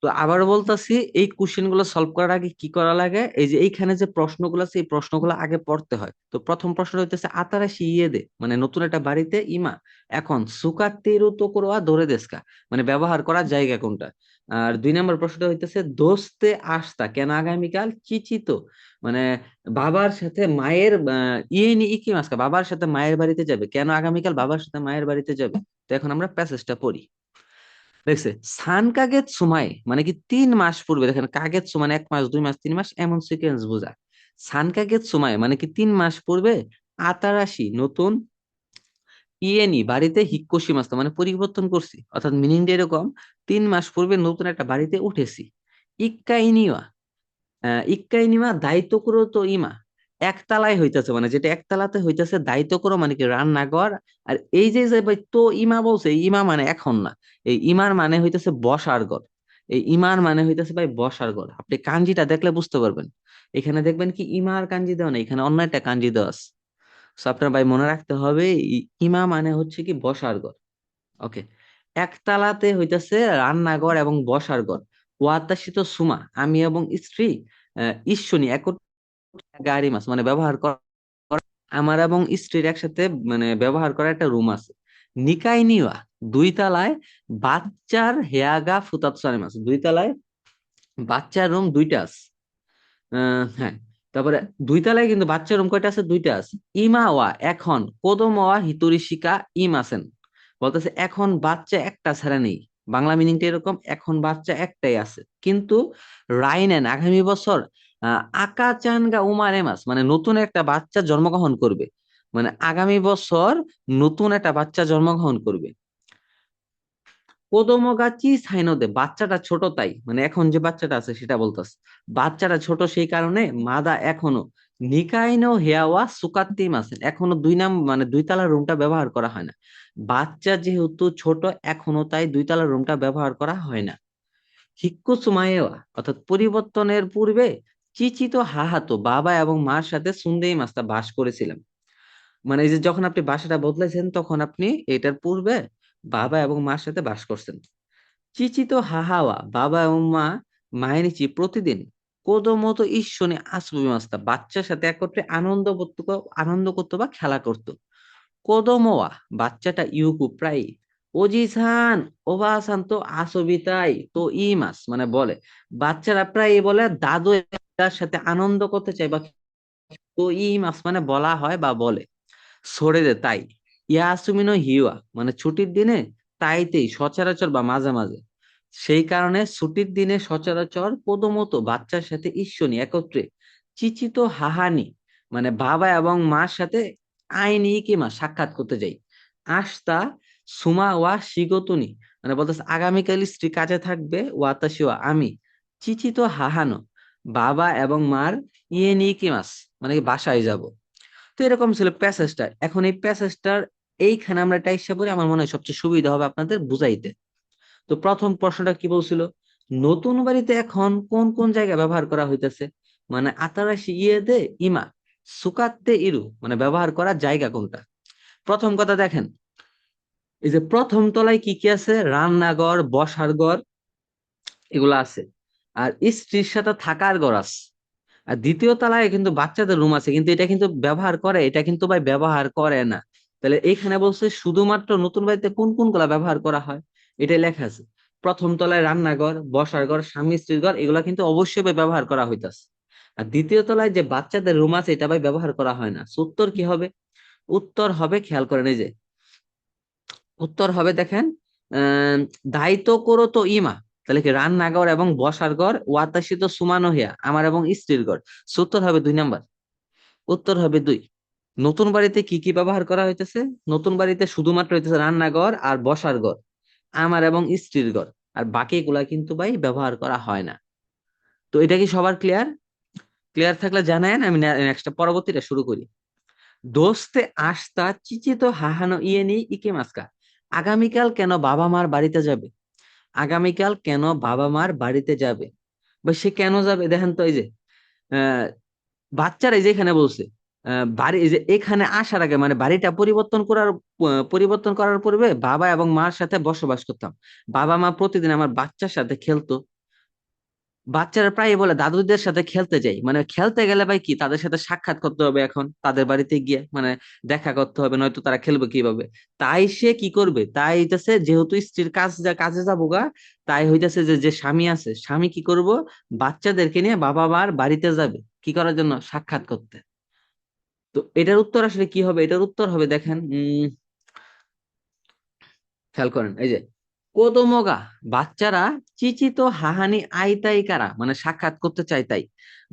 তো আবার বলতাছি, এই কোশ্চেন গুলো সলভ করার আগে কি করা লাগে, এই যে এইখানে যে প্রশ্নগুলো আছে এই প্রশ্নগুলো আগে পড়তে হয়। তো প্রথম প্রশ্ন হইতেছে আতারাশি ইয়ে দে, মানে নতুন একটা বাড়িতে ইমা এখন সুকাতেরু তো করোয়া ধরে দেশকা, মানে ব্যবহার করার জায়গা কোনটা। আর 2 নম্বর প্রশ্নটা হইতেছে দোস্তে আসতা কেন আগামীকাল চিচিত, মানে বাবার সাথে মায়ের ইয়ে নি ইকি মাসকা, বাবার সাথে মায়ের বাড়িতে যাবে কেন আগামীকাল বাবার সাথে মায়ের বাড়িতে যাবে। তো এখন আমরা প্যাসেজটা পড়ি। দেখছে সান কাগেত সুমাই মানে কি 3 মাস পূর্বে, দেখেন কাগেত সু মানে 1 মাস 2 মাস 3 মাস এমন সিকোয়েন্স বোঝায়। সান কাগেত সুমাই মানে কি 3 মাস পূর্বে আতারাশি নতুন ইয়েনি বাড়িতে হিক্কোশি মাস্তা মানে পরিবর্তন করছি, অর্থাৎ মিনিংটা এরকম, 3 মাস পূর্বে নতুন একটা বাড়িতে উঠেছি। ইক্কাইনিওয়া ইক্কাইনিমা দায়িত্ব করো তো ইমা একতলায় হইতাছে, মানে যেটা একতলাতে হইতাছে দায়িত্ব করো মানে কি রান্নাঘর। আর এই যে যে ভাই তো ইমা বলছে, এই ইমা মানে এখন না, এই ইমার মানে হইতাছে বসার ঘর। এই ইমার মানে হইতাছে ভাই বসার ঘর, আপনি কাঞ্জিটা দেখলে বুঝতে পারবেন। এখানে দেখবেন কি ইমার কাঞ্জি দেওয়া নেই, এখানে অন্য একটা কাঞ্জি দেওয়া আছে। So আপনার ভাই মনে রাখতে হবে ইমা মানে হচ্ছে কি বসার ঘর। ওকে, একতলাতে হইতাছে রান্নাঘর এবং বসার ঘর। ওয়াতাসি তো সুমা আমি এবং স্ত্রী ঈশ্বনী এক গাড়ি মাছ মানে ব্যবহার করা, আমার এবং স্ত্রীর একসাথে মানে ব্যবহার করা একটা রুম আছে। নিকাই নিওয়া 2 তলায় বাচ্চার হেয়াগা ফুতাতসারে মাছ, 2 তলায় বাচ্চার রুম 2টা আছে। হ্যাঁ, তারপরে 2 তলায় কিন্তু বাচ্চার রুম কয়টা আছে, 2টা আছে। ইমা ওয়া এখন কোদম ওয়া হিতুরিশিকা ইম আছেন, বলতেছে এখন বাচ্চা একটা ছাড়া নেই। বাংলা মিনিংটা এরকম, এখন বাচ্চা একটাই আছে কিন্তু রাইনেন আগামী বছর আকা চানগা উমারে মাস মানে নতুন একটা বাচ্চা জন্মগ্রহণ করবে, মানে আগামী বছর নতুন একটা বাচ্চা জন্মগ্রহণ করবে। কোদোমোগাচি সাইনোদে বাচ্চাটা ছোট তাই, মানে এখন যে বাচ্চাটা আছে সেটা বলতেছে। বাচ্চাটা ছোট সেই কারণে মাদা এখনো নিকাইনো হেয়াওয়া সুকাত্তি মাসেন এখনো 2 নাম মানে 2 তলার রুমটা ব্যবহার করা হয় না। বাচ্চা যেহেতু ছোট এখনো, তাই 2 তলার রুমটা ব্যবহার করা হয় না। হিক্কুসুমাইয়া অর্থাৎ পরিবর্তনের পূর্বে চিচিত হাহাতো বাবা এবং মার সাথে সুন্দেই মাস্তা বাস করেছিলাম, মানে এই যে যখন আপনি বাসাটা বদলেছেন তখন আপনি এটার পূর্বে বাবা এবং মার সাথে বাস করছেন। চিচিত হাহাওয়া বাবা এবং মা মায়েনিচি প্রতিদিন কোদোমতো ঈশ্বনে আসবি মাস্তা বাচ্চার সাথে একত্রে আনন্দ করতো বা খেলা করতো। কোদোমোয়া বাচ্চাটা ইউকু প্রায় ওজিসান ওবাসান তো আসবিতাই তো ই মাস মানে বলে, বাচ্চারা প্রায় বলে দাদু এর সাথে আনন্দ করতে চাই বা তো ই মাস মানে বলা হয় বা বলে। সরে দে তাই ইয়াসুমিনো হিওয়া মানে ছুটির দিনে তাইতেই সচরাচর বা মাঝে মাঝে, সেই কারণে ছুটির দিনে সচরাচর প্রথমত বাচ্চার সাথে ঈশ্বনী একত্রে চিচিত হাহানি মানে বাবা এবং মার সাথে আইনি কিমা সাক্ষাৎ করতে যাই। আস্তা সুমা ওয়া শিগতুনি মানে বলতেছে আগামীকাল স্ত্রী কাজে থাকবে, ওয়াতাশিওয়া আমি চিচিত হাহানো বাবা এবং মার ইয়ে নিয়ে কিমাস মানে কি বাসায় যাব। তো এরকম ছিল প্যাসেজটা। এখন এই প্যাসেজটার এইখানে আমরা এটা হিসাব করি, আমার মনে হয় সবচেয়ে সুবিধা হবে আপনাদের বুঝাইতে। তো প্রথম প্রশ্নটা কি বলছিল, নতুন বাড়িতে এখন কোন কোন জায়গা ব্যবহার করা হইতেছে, মানে আতারাশি ইয়ে দে ইমা সুকাতে ইরু মানে ব্যবহার করা জায়গা কোনটা। প্রথম কথা দেখেন, এই যে প্রথম তলায় কি কি আছে, রান্নাঘর বসার ঘর এগুলো আছে, আর স্ত্রীর সাথে থাকার ঘর আছে। আর দ্বিতীয় তলায় কিন্তু বাচ্চাদের রুম আছে, কিন্তু এটা কিন্তু ব্যবহার করে, এটা কিন্তু ভাই ব্যবহার করে না। তাহলে এইখানে বলছে শুধুমাত্র নতুন বাড়িতে কোন কোন গুলা ব্যবহার করা হয়, এটাই লেখা আছে। প্রথম তলায় রান্নাঘর বসার ঘর স্বামী স্ত্রীর ঘর এগুলা কিন্তু অবশ্যই ভাই ব্যবহার করা হইতাছে। আর দ্বিতীয় তলায় যে বাচ্চাদের রুম আছে এটা ভাই ব্যবহার করা হয় না। So, উত্তর কি হবে, উত্তর হবে খেয়াল করেন এই যে উত্তর হবে দেখেন আহ দায়িত্ব করো তো ইমা, তাহলে কি রান্নাঘর এবং বসার ঘর ওয়াতাসি তো সুমানো হিয়া আমার এবং স্ত্রীর ঘর। So, উত্তর হবে 2 নাম্বার, উত্তর হবে 2। নতুন বাড়িতে কি কি ব্যবহার করা হইতেছে, নতুন বাড়িতে শুধুমাত্র হইতেছে রান্নাঘর আর বসার ঘর আমার এবং স্ত্রীর ঘর, আর বাকিগুলা কিন্তু ভাই ব্যবহার করা হয় না। তো এটা কি সবার ক্লিয়ার? ক্লিয়ার থাকলে জানায়েন, আমি নেক্সট পরবর্তীটা শুরু করি। দোস্তে আস্তা চিচিত হাহানো ইয়ে নি ইকে মাস্কা আগামীকাল কেন বাবা মার বাড়িতে যাবে, আগামীকাল কেন বাবা মার বাড়িতে যাবে বা সে কেন যাবে, দেখেন তো এই যে আহ বাচ্চারা এই যে এখানে বলছে বাড়ি এই যে এখানে আসার আগে মানে বাড়িটা পরিবর্তন করার পূর্বে বাবা এবং মার সাথে বসবাস করতাম, বাবা মা প্রতিদিন আমার বাচ্চার সাথে খেলতো। বাচ্চারা প্রায় বলে দাদুদের সাথে খেলতে যাই, মানে খেলতে গেলে ভাই কি তাদের সাথে সাক্ষাৎ করতে হবে, এখন তাদের বাড়িতে গিয়ে মানে দেখা করতে হবে, নয়তো তারা খেলবে কিভাবে। তাই সে কি করবে, তাই হইতেছে যেহেতু স্ত্রীর কাজে যাবো গা, তাই হইতেছে যে যে স্বামী আছে, স্বামী কি করব, বাচ্চাদেরকে নিয়ে বাবা মার বাড়িতে যাবে কি করার জন্য, সাক্ষাৎ করতে। তো এটার উত্তর আসলে কি হবে, এটার উত্তর হবে দেখেন, খেয়াল করেন এই যে কোদমগা, বাচ্চারা চিচিত হাহানি আইতাই কারা, মানে সাক্ষাৎ করতে চায় তাই,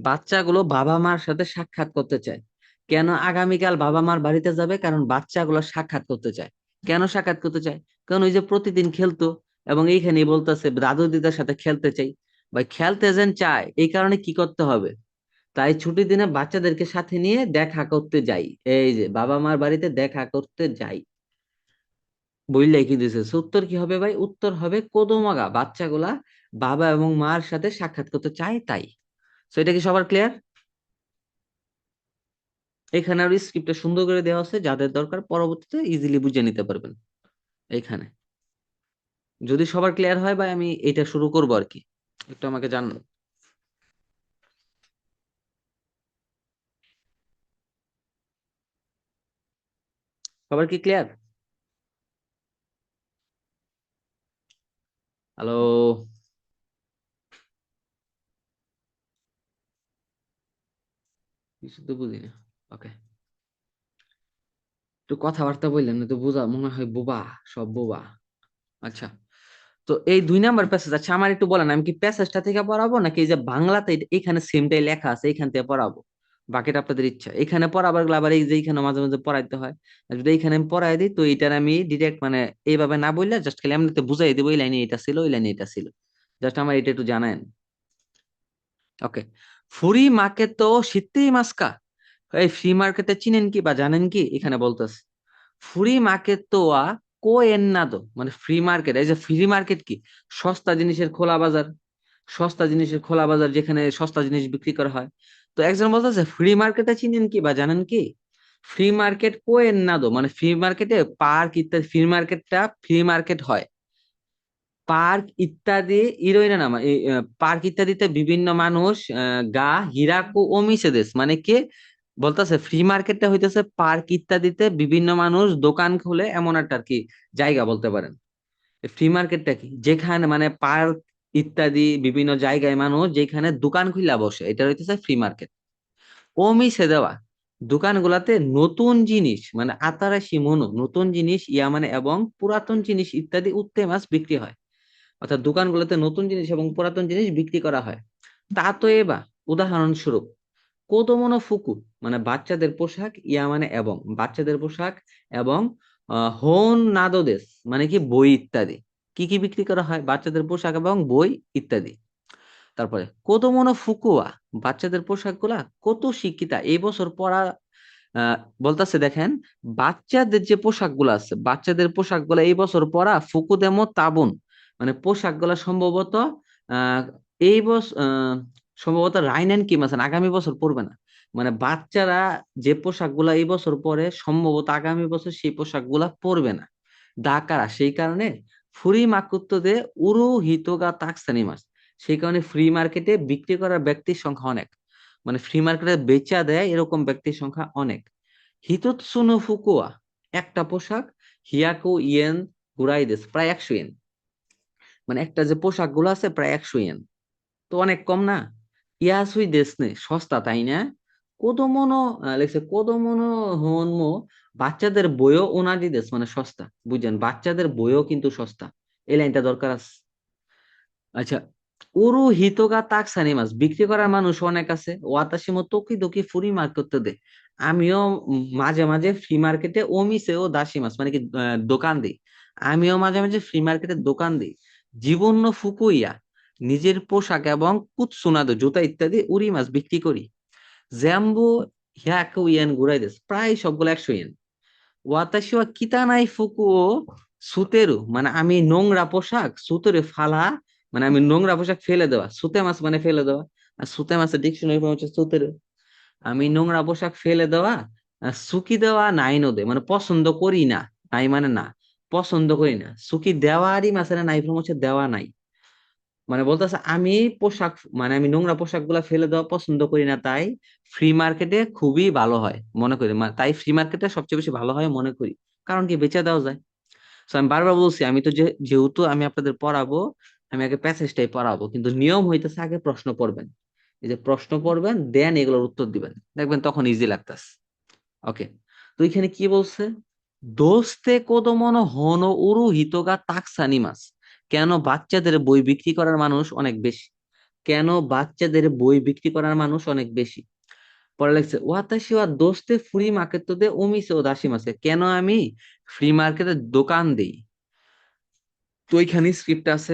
বাচ্চাগুলো বাবা মার সাথে সাক্ষাৎ করতে চায়। কেন আগামীকাল বাবা মার বাড়িতে যাবে, কারণ বাচ্চাগুলো সাক্ষাৎ করতে চায়। কেন সাক্ষাৎ করতে চায়, কারণ ওই যে প্রতিদিন খেলতো, এবং এইখানেই বলতেছে দাদু দিদার সাথে খেলতে চাই, বা খেলতে যেন চায়, এই কারণে কি করতে হবে, তাই ছুটির দিনে বাচ্চাদেরকে সাথে নিয়ে দেখা করতে যাই, এই যে বাবা মার বাড়িতে দেখা করতে যাই, বইলাই কি দিছে। So, উত্তর কি হবে ভাই, উত্তর হবে কোদোমাগা, বাচ্চাগুলা বাবা এবং মার সাথে সাক্ষাৎ করতে চায় তাই। তো এটা কি সবার ক্লিয়ার? এখানে আর স্ক্রিপ্টটা সুন্দর করে দেওয়া আছে, যাদের দরকার পরবর্তীতে ইজিলি বুঝে নিতে পারবেন এইখানে। যদি সবার ক্লিয়ার হয় ভাই, আমি এটা শুরু করবো আর কি, একটু আমাকে জানান। সবার কি ক্লিয়ার? হ্যালো? কিছু তো বুঝি না। ওকে, একটু কথাবার্তা বললেন না তো, বোঝা মনে হয় বোবা, সব বোবা। আচ্ছা, তো এই 2 নাম্বার প্যাসেজ, আচ্ছা আমার একটু বলেন, আমি কি প্যাসেজটা থেকে পড়াবো, নাকি এই যে বাংলাতে এখানে সেমটাই লেখা আছে এখান থেকে পড়াবো? বাকিটা আপনাদের ইচ্ছা, এখানে পড়াবার গেলে আবার এই যে এখানে মাঝে মাঝে পড়াইতে হয়। আর যদি এখানে আমি পড়াই দিই, তো এটার আমি ডিরেক্ট মানে এইভাবে না বললে জাস্ট খালি এমনিতে বুঝাই দেবো, এই লাইনে এটা ছিল, ওই লাইনে এটা ছিল, জাস্ট আমার এটা একটু জানায়েন। ওকে, ফুরি মাকে তো শীতেই মাস্কা, এই ফ্রি মার্কেটে চিনেন কি বা জানেন কি, এখানে বলতেছে ফ্রি মার্কেট তো কো এন্নাদো, মানে ফ্রি মার্কেট, এই যে ফ্রি মার্কেট কি, সস্তা জিনিসের খোলা বাজার, সস্তা জিনিসের খোলা বাজার যেখানে সস্তা জিনিস বিক্রি করা হয়। তো একজন বলতেছে ফ্রি মার্কেটে চিনেন কি বা জানেন কি, ফ্রি মার্কেট কো এন্নাদো, মানে ফ্রি মার্কেটে পার্ক ইত্যাদি, ফ্রি মার্কেটটা ফ্রি মার্কেট হয়, পার্ক ইত্যাদি ইরোইনা নামা, পার্ক ইত্যাদিতে বিভিন্ন মানুষ গা হিরাকু ও মিসেদেস, মানে কে বলতেছে ফ্রি মার্কেটটা হইতেছে পার্ক ইত্যাদিতে বিভিন্ন মানুষ দোকান খুলে এমন একটা আর কি জায়গা বলতে পারেন। ফ্রি মার্কেটটা কি, যেখানে মানে পার্ক ইত্যাদি বিভিন্ন জায়গায় মানুষ যেখানে দোকান খুলে বসে, এটা হইতেছে ফ্রি মার্কেট। ও মিসে দেওয়া, দোকানগুলাতে নতুন জিনিস মানে আতারাশি মনো, নতুন জিনিস ইয়া মানে এবং পুরাতন জিনিস ইত্যাদি উত্তে মাছ বিক্রি হয়, অর্থাৎ দোকানগুলোতে নতুন জিনিস এবং পুরাতন জিনিস বিক্রি করা হয়। তা তো এবার উদাহরণস্বরূপ কোদোমোনো ফুকু, মানে বাচ্চাদের পোশাক, ইয়া মানে এবং বাচ্চাদের পোশাক, এবং হোন নাদোদেস, মানে কি বই ইত্যাদি, কি কি বিক্রি করা হয়, বাচ্চাদের পোশাক এবং বই ইত্যাদি। তারপরে কোদোমোনো ফুকুয়া, বাচ্চাদের পোশাক গুলা কত শিক্ষিতা এই বছর পড়া, বলতেছে দেখেন, বাচ্চাদের যে পোশাক গুলো আছে, বাচ্চাদের পোশাক গুলা এই বছর পরা ফুকুদেমো তাবুন, মানে পোশাক গুলা সম্ভবত আহ এই বছর সম্ভবত রাইনেন কি মাসান আগামী বছর পরবে না, মানে বাচ্চারা যে পোশাক গুলা এই বছর পরে সম্ভবত আগামী বছর সেই পোশাক গুলা পরবে না। দাকারা সেই কারণে ফুরি মাকুত্ত দে উরু হিতোগা তাকসানিমাস, সেই কারণে ফ্রি মার্কেটে বিক্রি করার ব্যক্তির সংখ্যা অনেক, মানে ফ্রি মার্কেটে বেচা দেয় এরকম ব্যক্তির সংখ্যা অনেক। হিতোৎসুনো ফুকুয়া, একটা পোশাক, হিয়াকু ইয়েন গুরাইদেস, প্রায় 100 ইয়েন, মানে একটা যে পোশাক গুলো আছে প্রায় 100 ইয়েন, তো অনেক কম না। ইয়াসুই দেশনে, সস্তা তাই না। কোদোমোনো লেখছে কোদোমোনো হোনমো, বাচ্চাদের বইও ওনাদি দেশ, মানে সস্তা, বুঝছেন, বাচ্চাদের বইও কিন্তু সস্তা, এই লাইনটা দরকার আছে। আচ্ছা, উরু হিতোগা তাকসানিমাস, বিক্রি করার মানুষ অনেক আছে, ওয়াতাসিমো তোকি দোকি ফুরি মার্কেট দে, আমিও মাঝে মাঝে ফ্রি মার্কেটে ওমিসে ও দাসিমাস, মানে কি দোকান দিই, আমিও মাঝে মাঝে ফ্রি মার্কেটে দোকান দিই। জীবন ফুকুইয়া, নিজের পোশাক এবং কুৎসুনাদো জুতা ইত্যাদি উরি মাছ বিক্রি করি। জ্যাম্বো হ্যাকু ইয়েন ঘুরাই দেশ, প্রায় সবগুলো 100 ইয়েন। ওয়াতাশি ওয়া কিতানাই ফুকুও সুতেরু, মানে আমি নোংরা পোশাক, সুতেরু ফালা, মানে আমি নোংরা পোশাক ফেলে দেওয়া, সুতে মাছ মানে ফেলে দেওয়া, আর সুতে মাছের ডিকশনারি হচ্ছে সুতেরু, আমি নোংরা পোশাক ফেলে দেওয়া, আর সুকি দেওয়া নাই নদে, মানে পছন্দ করি না, নাই মানে না, পছন্দ করি না, সুকি দেওয়ারই মাছের নাই ফ্রম হচ্ছে দেওয়া নাই, মানে বলতেছে আমি পোশাক, মানে আমি নোংরা পোশাক গুলা ফেলে দেওয়া পছন্দ করি না, তাই ফ্রি মার্কেটে খুবই ভালো হয় মনে করি, তাই ফ্রি মার্কেটে সবচেয়ে বেশি ভালো হয় মনে করি, কারণ কি বেচে দেওয়া যায়। তো আমি বারবার বলছি, আমি তো যেহেতু আমি আপনাদের পড়াবো, আমি আগে প্যাসেজটাই পড়াবো, কিন্তু নিয়ম হইতেছে আগে প্রশ্ন পড়বেন। এই যে প্রশ্ন পড়বেন, দেন এগুলোর উত্তর দিবেন, দেখবেন তখন ইজি লাগতাছে। ওকে, তো এখানে কি বলছে? দোস্তে কোদমন হন উরু হিতোগা তাকসানিমাস। কেন বাচ্চাদের বই বিক্রি করার মানুষ অনেক বেশি? কেন বাচ্চাদের বই বিক্রি করার মানুষ অনেক বেশি? পরে লাগছে ওয়াতাশি ওয়া দোস্তে ফ্রি মার্কেট দে ওমিসে ও দাসিমাসে, কেন আমি ফ্রি মার্কেটের দোকান দিই। তো ওইখানে স্ক্রিপ্ট আছে।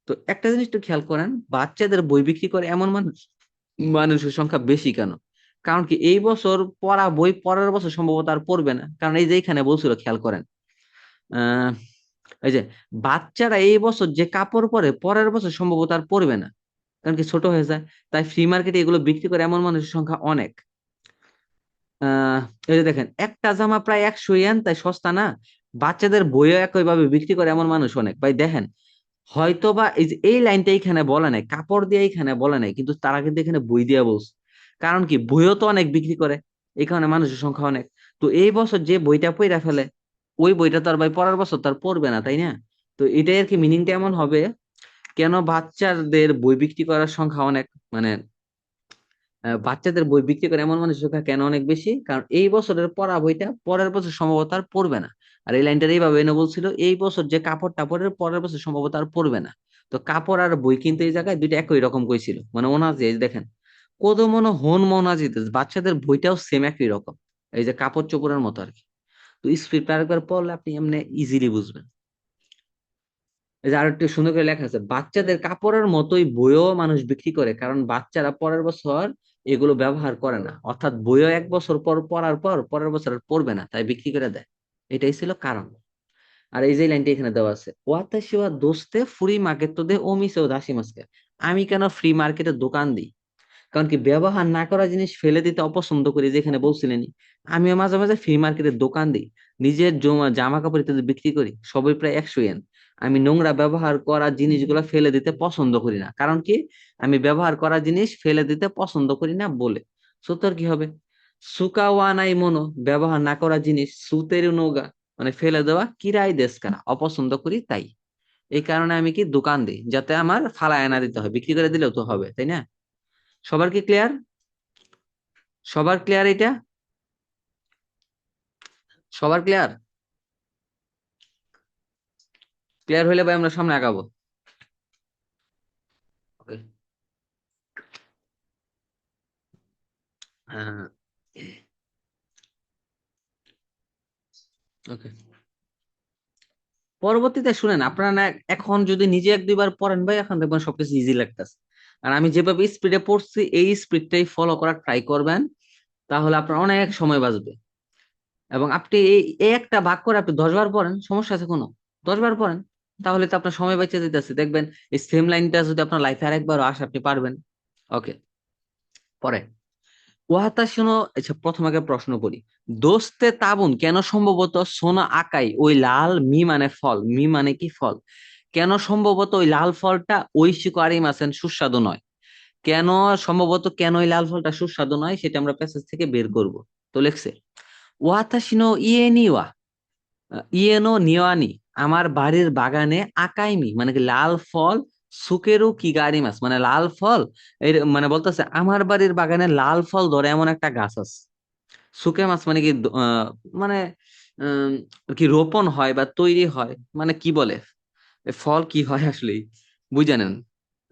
তো একটা জিনিস একটু খেয়াল করেন, বাচ্চাদের বই বিক্রি করে এমন মানুষ, মানুষের সংখ্যা বেশি কেন? কারণ কি এই বছর পড়া বই পরের বছর সম্ভবত আর পড়বে না, কারণ এই যে এখানে বলছিল, খেয়াল করেন। আহ এই যে বাচ্চারা এই বছর যে কাপড় পরে পরের বছর সম্ভবত আর পরবে না, কারণ কি ছোট হয়ে যায়। তাই ফ্রি মার্কেটে এগুলো বিক্রি করে এমন মানুষের সংখ্যা অনেক। আহ এই যে দেখেন, একটা জামা প্রায় 100 ইয়েন, তাই সস্তা না। বাচ্চাদের বইও একইভাবে বিক্রি করে এমন মানুষ অনেক। ভাই দেখেন, হয়তোবা এই যে এই লাইনটা এখানে বলা নাই, কাপড় দিয়ে এখানে বলা নাই, কিন্তু তারা কিন্তু এখানে বই দিয়ে বলছে। কারণ কি বইও তো অনেক বিক্রি করে, এই কারণে মানুষের সংখ্যা অনেক। তো এই বছর যে বইটা পইরা ফেলে, ওই বইটা তো আর ভাই পরের বছর তার পড়বে না, তাই না? তো এটাই আর কি মিনিংটা এমন হবে, কেন বাচ্চাদের বই বিক্রি করার সংখ্যা অনেক, মানে বাচ্চাদের বই বিক্রি করে এমন মানুষের সংখ্যা কেন অনেক বেশি, কারণ এই বছরের পড়া বইটা পরের বছর সম্ভবত আর পড়বে না। আর এই লাইনটা এইভাবে এনে বলছিল, এই বছর যে কাপড়টা পরে পরের বছর সম্ভবত আর পড়বে না। তো কাপড় আর বই কিন্তু এই জায়গায় দুইটা একই রকম কইছিল, মানে ওনাজি, এই যে দেখেন, কোদো মনো হন মনাজিতে, বাচ্চাদের বইটাও সেম একই রকম, এই যে কাপড় চোপড়ের মতো আর কি। তো স্ক্রিপ্ট আরেকবার পড়লে আপনি এমনি ইজিলি বুঝবেন। এই যে আরো একটু সুন্দর করে লেখা আছে, বাচ্চাদের কাপড়ের মতোই বইও মানুষ বিক্রি করে, কারণ বাচ্চারা পরের বছর এগুলো ব্যবহার করে না, অর্থাৎ বইও 1 বছর পর পড়ার পর পরের বছর আর পড়বে না, তাই বিক্রি করে দেয়। এটাই ছিল কারণ। আর এই যে লাইনটা এখানে দেওয়া আছে, ওয়াতাশি ওয়া দোস্তে ফ্রি মার্কেট তো দে ওমিসে ও দাসি মাসকে, আমি কেন ফ্রি মার্কেটে দোকান দিই? কারণ কি ব্যবহার না করা জিনিস ফেলে দিতে অপছন্দ করি, যেখানে বলছিলেনই। আমিও মাঝে মাঝে ফ্রি মার্কেটের দোকান দিই, নিজের জামা কাপড় ইত্যাদি বিক্রি করি, সবই প্রায় 100 ইয়েন। আমি নোংরা ব্যবহার করা জিনিসগুলো ফেলে দিতে পছন্দ করি না, কারণ কি আমি ব্যবহার করা জিনিস ফেলে দিতে পছন্দ করি না বলে। সুতরাং কি হবে? সুকাওয়া নাই মনো, ব্যবহার না করা জিনিস, সুতের নোগা, মানে ফেলে দেওয়া, কিরাই দেশকারা, অপছন্দ করি তাই। এই কারণে আমি কি দোকান দিই, যাতে আমার ফালায় না দিতে হয়, বিক্রি করে দিলেও তো হবে, তাই না? সবার কি ক্লিয়ার? সবার ক্লিয়ার এটা? সবার ক্লিয়ার? ক্লিয়ার হইলে ভাই আমরা সামনে আগাবো। ওকে। ওকে, পরবর্তীতে শুনেন আপনারা না, এখন যদি নিজে 1-2 বার পড়েন ভাই, এখন দেখবেন সবকিছু ইজি লাগতেছে। আর আমি যেভাবে স্পিডে পড়ছি, এই স্পিডটাই ফলো করার ট্রাই করবেন, তাহলে আপনার অনেক সময় বাঁচবে। এবং আপনি এই একটা ভাগ করে আপনি 10 বার পড়েন, সমস্যা আছে কোনো? 10 বার পড়েন, তাহলে তো আপনার সময় বেঁচে যেতেছে, দেখবেন এই সেম লাইনটা যদি আপনার লাইফে আরেকবারও আসে, আপনি পারবেন। ওকে, পরে ওয়াহাতা শুনো। আচ্ছা, প্রথম আগে প্রশ্ন করি, দোস্তে তাবুন কেন সম্ভবত সোনা আকাই, ওই লাল মি মানে ফল, মি মানে কি ফল, কেন সম্ভবত ওই লাল ফলটা ঐশিক আরিম আছেন সুস্বাদু নয়? কেন সম্ভবত, কেন ওই লাল ফলটা সুস্বাদু নয়, সেটা আমরা প্যাসেজ থেকে বের করব। তো লেখছে, ওয়াতাশিনো ইয়ে নিওয়া, ইয়েনো নিওয়ানি, আমার বাড়ির বাগানে আকাইমি মানে কি লাল ফল, সুকেরু কি গাড়ি মাছ মানে লাল ফল, এই মানে বলতেছে আমার বাড়ির বাগানে লাল ফল ধরে এমন একটা গাছ আছে। সুকে মাছ মানে কি মানে উম, কি রোপণ হয় বা তৈরি হয়, মানে কি বলে, এ ফল কি হয় আসলে, বুঝানেন?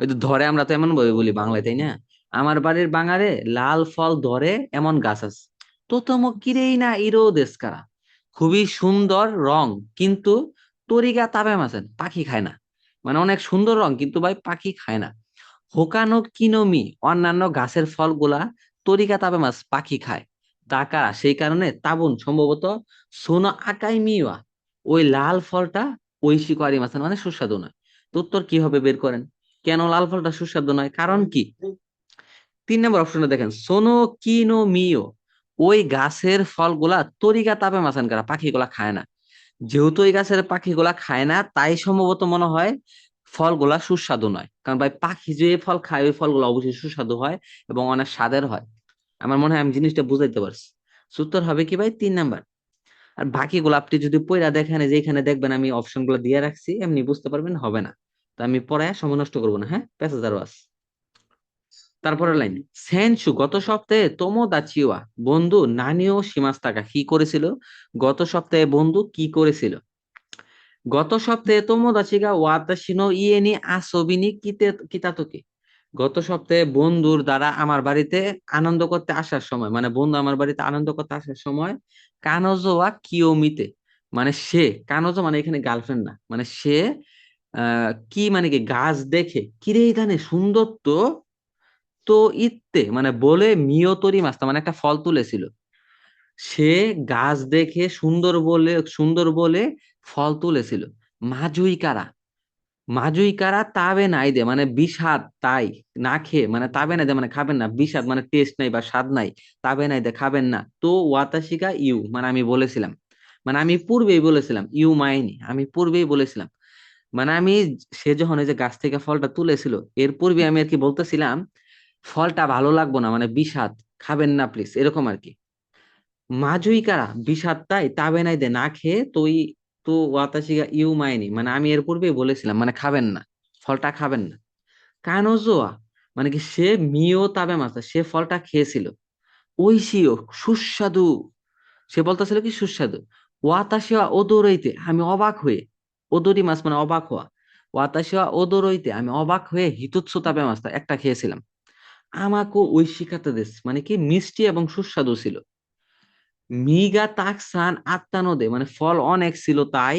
ওই তো ধরে, আমরা তো এমন ভাবে বলি বাংলায়, তাই না? আমার বাড়ির বাগানে লাল ফল ধরে এমন গাছ আছে। তো তোমো কিরেই না ইরো দেশকারা, খুবই সুন্দর রং, কিন্তু তরিগা তাবে মাছেন, পাখি খায় না। মানে অনেক সুন্দর রং, কিন্তু ভাই পাখি খায় না। হোকানো কিনোমি, অন্যান্য গাছের ফলগুলা তরিকা তাবে মাছ পাখি খায়। তাকা সেই কারণে তাবুন সম্ভবত সোনা আকাই মিওয়া, ওই লাল ফলটা ঐশী কোয়ারি মাছ মানে সুস্বাদু নয়। তো উত্তর কি হবে বের করেন, কেন লাল ফলটা সুস্বাদু নয়, কারণ কি? 3 নম্বর অপশনটা দেখেন, সোনো কিনো মিও, ওই গাছের ফলগুলা তরিকা তাপে মাসান করা, পাখিগুলা খায় না। যেহেতু এই গাছের পাখিগুলা খায় না, তাই সম্ভবত মনে হয় ফলগুলা সুস্বাদু নয়, কারণ ভাই পাখি যে ফল খায় ওই ফলগুলো অবশ্যই সুস্বাদু হয় এবং অনেক স্বাদের হয়। আমার মনে হয় আমি জিনিসটা বুঝাইতে পারছি। উত্তর হবে কি ভাই, 3 নাম্বার। আর বাকিগুলো আপনি যদি পড়া দেখেন, এই যে এখানে দেখবেন আমি অপশন গুলো দিয়ে রাখছি, এমনি বুঝতে পারবেন, হবে না। তো আমি পড়ায় সময় নষ্ট করবো না, হ্যাঁ, প্যাসেজ আরো আছে। তারপরে লাইন, সেনসু গত সপ্তাহে তোমোদাচিওয়া বন্ধু নানিও সীমাস্তাকা কি করেছিল? গত সপ্তাহে বন্ধু কি করেছিল? গত সপ্তাহে তোমোদাচিগা ওয়াতাশি নো ইয়ে নি আসোবি নি কিতাতোকে। গত সপ্তাহে বন্ধুর দ্বারা আমার বাড়িতে আনন্দ করতে আসার সময়, মানে বন্ধু আমার বাড়িতে আনন্দ করতে আসার সময়, কানোজো ওয়া কিয়োমিতে, মানে সে, কানোজো মানে এখানে গার্লফ্রেন্ড না, মানে সে কি মানে কি গাছ দেখে, কিরে এখানে সুন্দর তো, তো ইত্তে মানে বলে মিয়তরি মাস্তা মানে একটা ফল তুলেছিল। সে গাছ দেখে সুন্দর বলে ফল তুলেছিল। মাজুই কারা, মাজুই কারা তাবে নাই দে মানে বিষাদ তাই, না খেয়ে মানে তাবে নাই দে মানে খাবেন না, বিষাদ মানে টেস্ট নাই বা স্বাদ নাই, তাবে নাই দে খাবেন না, তো ওয়াতাশিকা ইউ মানে আমি বলেছিলাম, মানে আমি পূর্বেই বলেছিলাম, ইউ মাইনি আমি পূর্বেই বলেছিলাম, মানে আমি, সে যখন এই যে গাছ থেকে ফলটা তুলেছিল এর পূর্বে আমি আর কি বলতেছিলাম, ফলটা ভালো লাগবো না মানে বিষাদ, খাবেন না প্লিজ, এরকম আর কি। মাজুই কারা বিষাদ তাই তাবে নাই দে না খেয়ে তুই, তো ওয়াতাশিগা ইউ মাইনি মানে আমি এর পূর্বেই বলেছিলাম মানে খাবেন না, ফলটা খাবেন না। কানোজোয়া মানে কি সে মিও তাবে মাসা সে ফলটা খেয়েছিল। ঐশিও সুস্বাদু, সে বলতেছিল কি সুস্বাদু। ওয়াতাশিয়া ওদোরইতে আমি অবাক হয়ে, ওদরি মাছ মানে অবাক হওয়া, ওয়াতাশিয়া ওদোরইতে আমি অবাক হয়ে হিতুৎসু তাবে মাছটা একটা খেয়েছিলাম। আমাকে ঐশী খাতে দেশ মানে কি মিষ্টি এবং সুস্বাদু ছিল। মিগা তাকসান আত্মানোদে মানে ফল অনেক ছিল তাই,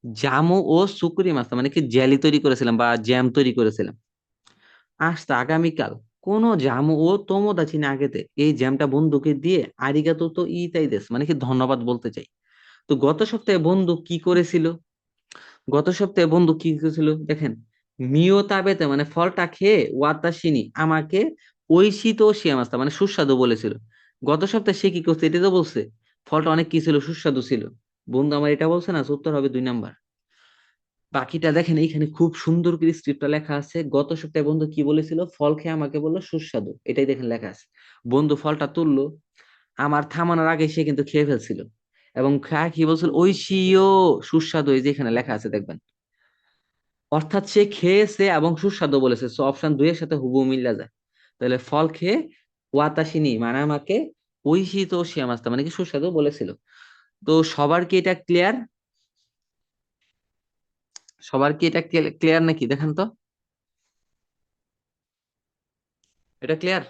জামু ও সুকুরি মাস্তা মানে কি জেলি তৈরি করেছিলাম বা জ্যাম তৈরি করেছিলাম। আসতা আগামীকাল কোন জামু ও তোমোদাচি না আগেতে এই জ্যামটা বন্ধুকে দিয়ে আরিগাতো তো ইতাই দেশ মানে কি ধন্যবাদ বলতে চাই। তো গত সপ্তাহে বন্ধু কি করেছিল? গত সপ্তাহে বন্ধু কি করেছিল দেখেন, মিও তাবেতে মানে ফলটা খেয়ে ওয়াতাসিনি আমাকে ঐশিত শিয়ামাস্তা মানে সুস্বাদু বলেছিল। গত সপ্তাহে সে কি করছে এটা তো বলছে, ফলটা অনেক কি ছিল, সুস্বাদু ছিল। বন্ধু আমার এটা বলছে না, উত্তর হবে 2 নাম্বার। বাকিটা দেখেন এইখানে খুব সুন্দর করে স্ক্রিপ্টটা লেখা আছে, গত সপ্তাহে বন্ধু কি বলেছিল, ফল খেয়ে আমাকে বললো সুস্বাদু, এটাই দেখেন লেখা আছে। বন্ধু ফলটা তুললো, আমার থামানোর আগে সে কিন্তু খেয়ে ফেলছিল, এবং খায় কি বলছিল, ঐশিও সুস্বাদু, এই যে এখানে লেখা আছে দেখবেন। অর্থাৎ সে খেয়েছে এবং সুস্বাদু বলেছে, সো অপশন 2 এর সাথে হুবহু মিল্লা যায়। তাহলে ফল খেয়ে ওয়াতাসিনি মানে আমাকে ঐশী তো শিয়ামাস্তা মানে কি সুস্বাদু বলেছিল। তো সবার কি এটা ক্লিয়ার? সবার কি এটা ক্লিয়ার নাকি দেখেন তো, এটা ক্লিয়ার?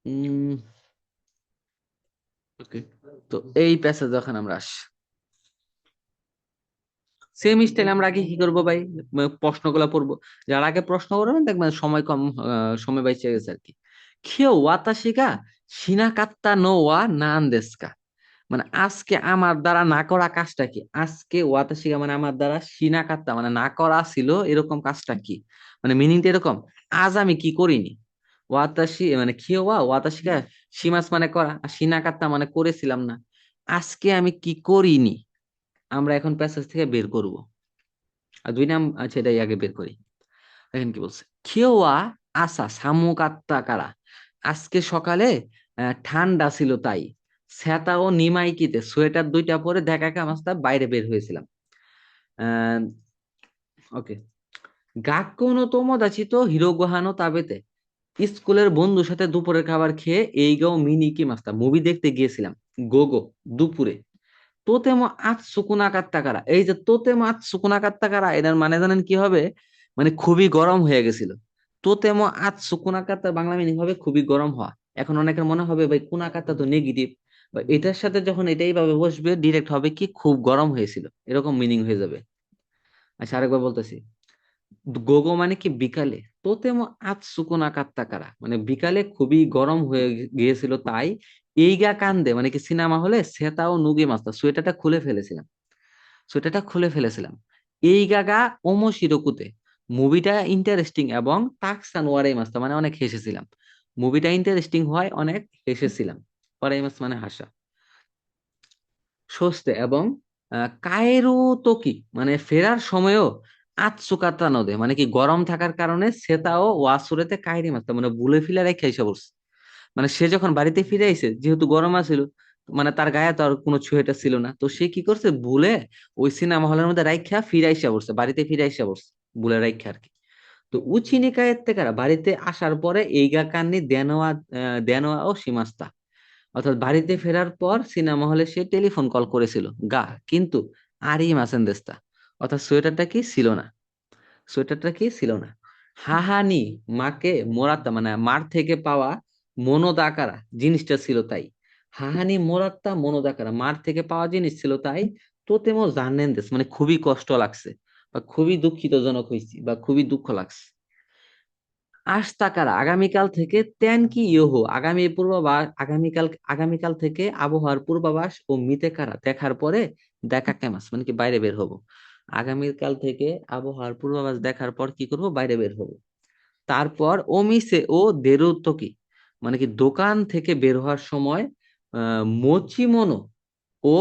উম ওকে, তো এই প্যাসেজ যখন আমরা আসি, সেম স্টাইল আমরা আগে কি করবো ভাই, প্রশ্নগুলো পড়বো, যার আগে প্রশ্ন করবেন দেখবেন সময় কম, সময় বাইচে গেছে আর কি। খেও ওয়াতাশিগা শিনাকাত্তা নো ওয়া নান দেস্কা, মানে আজকে আমার দ্বারা না করা কাজটা কি, আজকে ওয়াতাশিগা মানে আমার দ্বারা শিনাকাত্তা মানে না করা ছিল এরকম কাজটা কি, মানে মিনিংটা এরকম, আজ আমি কি করিনি। ওয়াতাশি মানে খেওয়া ওয়াতাশিগা সীমাস মানে করা, আর শিনাকাত্তা মানে করেছিলাম না, আজকে আমি কি করিনি, আমরা এখন প্যাসেজ থেকে বের করব। আর 2 নাম আছে, এটাই আগে বের করি। দেখেন কি বলছে, খেওয়া আসা সামুক আত্মা কারা, আজকে সকালে ঠান্ডা ছিল তাই, সেতা ও নিমাইকিতে সোয়েটার 2টা পরে দেখা মাস্তা বাইরে বের হয়েছিলাম। আহ ওকে, গাক্কনো তোমোদাচি তো হিরোগোহানো তাবেতে, স্কুলের বন্ধুর সাথে দুপুরের খাবার খেয়ে এই গাও মিনি মাস্তা মুভি দেখতে গিয়েছিলাম। গোগো দুপুরে। তোতেমো আজ সুকুনাকাত্তাকারা, এই যে তোতেমো আজ সুকুনাকাত্তাকারা এটার মানে জানেন কি হবে, মানে খুবই গরম হয়ে গেছিল। তোতেমো আজ সুকুনাকাত্তা বাংলা মিনিং হবে খুবই গরম হওয়া। এখন অনেকের মনে হবে ভাই কুনাকাত্তা তো নেগেটিভ, বা এটার সাথে যখন এটাই ভাবে বসবে ডিরেক্ট হবে কি খুব গরম হয়েছিল, এরকম মিনিং হয়ে যাবে। আচ্ছা আরেকবার বলতেছি, গোগো মানে কি বিকালে, তোতেমো আজ সুকুনাকাত্তাকারা মানে বিকালে খুবই গরম হয়ে গিয়েছিল তাই, এইগা কান্দে মানে কি সিনেমা হলে সেতাও নুগে মাস্তা সোয়েটারটা খুলে ফেলেছিলাম। এই গাগা ওমো শিরোকুতে মুভিটা ইন্টারেস্টিং এবং তাকসান ওয়ারাই মাস্তা মানে অনেক হেসেছিলাম। মুভিটা ইন্টারেস্টিং হয় অনেক হেসেছিলাম, ওয়ারাই মাস মানে হাসা। সস্তে এবং কায়েরু তোকি মানে ফেরার সময়ও আতসুকাতা নদে মানে কি গরম থাকার কারণে সেটাও ওয়াসুরেতে কাহিরি মারতে মানে বুলে ফিলে রেখে এসে পড়ছে। মানে সে যখন বাড়িতে ফিরে আইছে যেহেতু গরম আছিল, মানে তার গায়ে তো আর কোনো সোয়েটার ছিল না, তো সে কি করছে ভুলে ওই সিনেমা হলের মধ্যে রাইখা ফিরে আইসা পড়ছে, বাড়িতে ফিরে আইসা পড়ছে ভুলে রাইখা আর কি। তো উচিনি কায়ের থেকে বাড়িতে আসার পরে এইগা কান্নি দেনোয়া দেনোয়া ও সীমাস্তা, অর্থাৎ বাড়িতে ফেরার পর সিনেমা হলে সে টেলিফোন কল করেছিল গা, কিন্তু আরই মাসেন দেস্তা, অর্থাৎ সোয়েটারটা কি ছিল না, সোয়েটারটা কি ছিল না। হাহানি মাকে মোরাত্তা মানে মার থেকে পাওয়া মনোদাকারা জিনিসটা ছিল তাই, হাহানি মোরাত্তা মনোদাকারা মার থেকে পাওয়া জিনিস ছিল তাই, তোতেমো জানেন দেশ মানে খুবই কষ্ট লাগছে বা খুবই দুঃখিতজনক হয়েছি বা খুবই দুঃখ লাগছে। আজ তাকারা আগামীকাল থেকে তেন কি ইয়োহো আগামী পূর্বাভাস, আগামীকাল থেকে আবহাওয়ার পূর্বাভাস ও মিতেকারা দেখার পরে দেখা কেমাস মানে কি বাইরে বের হব। আগামীকাল থেকে আবহাওয়ার পূর্বাভাস দেখার পর কি করব, বাইরে বের হব। তারপর ওমিসে ও দেরুত্তকি মানে কি দোকান থেকে বের হওয়ার সময় মোচিমোনো ও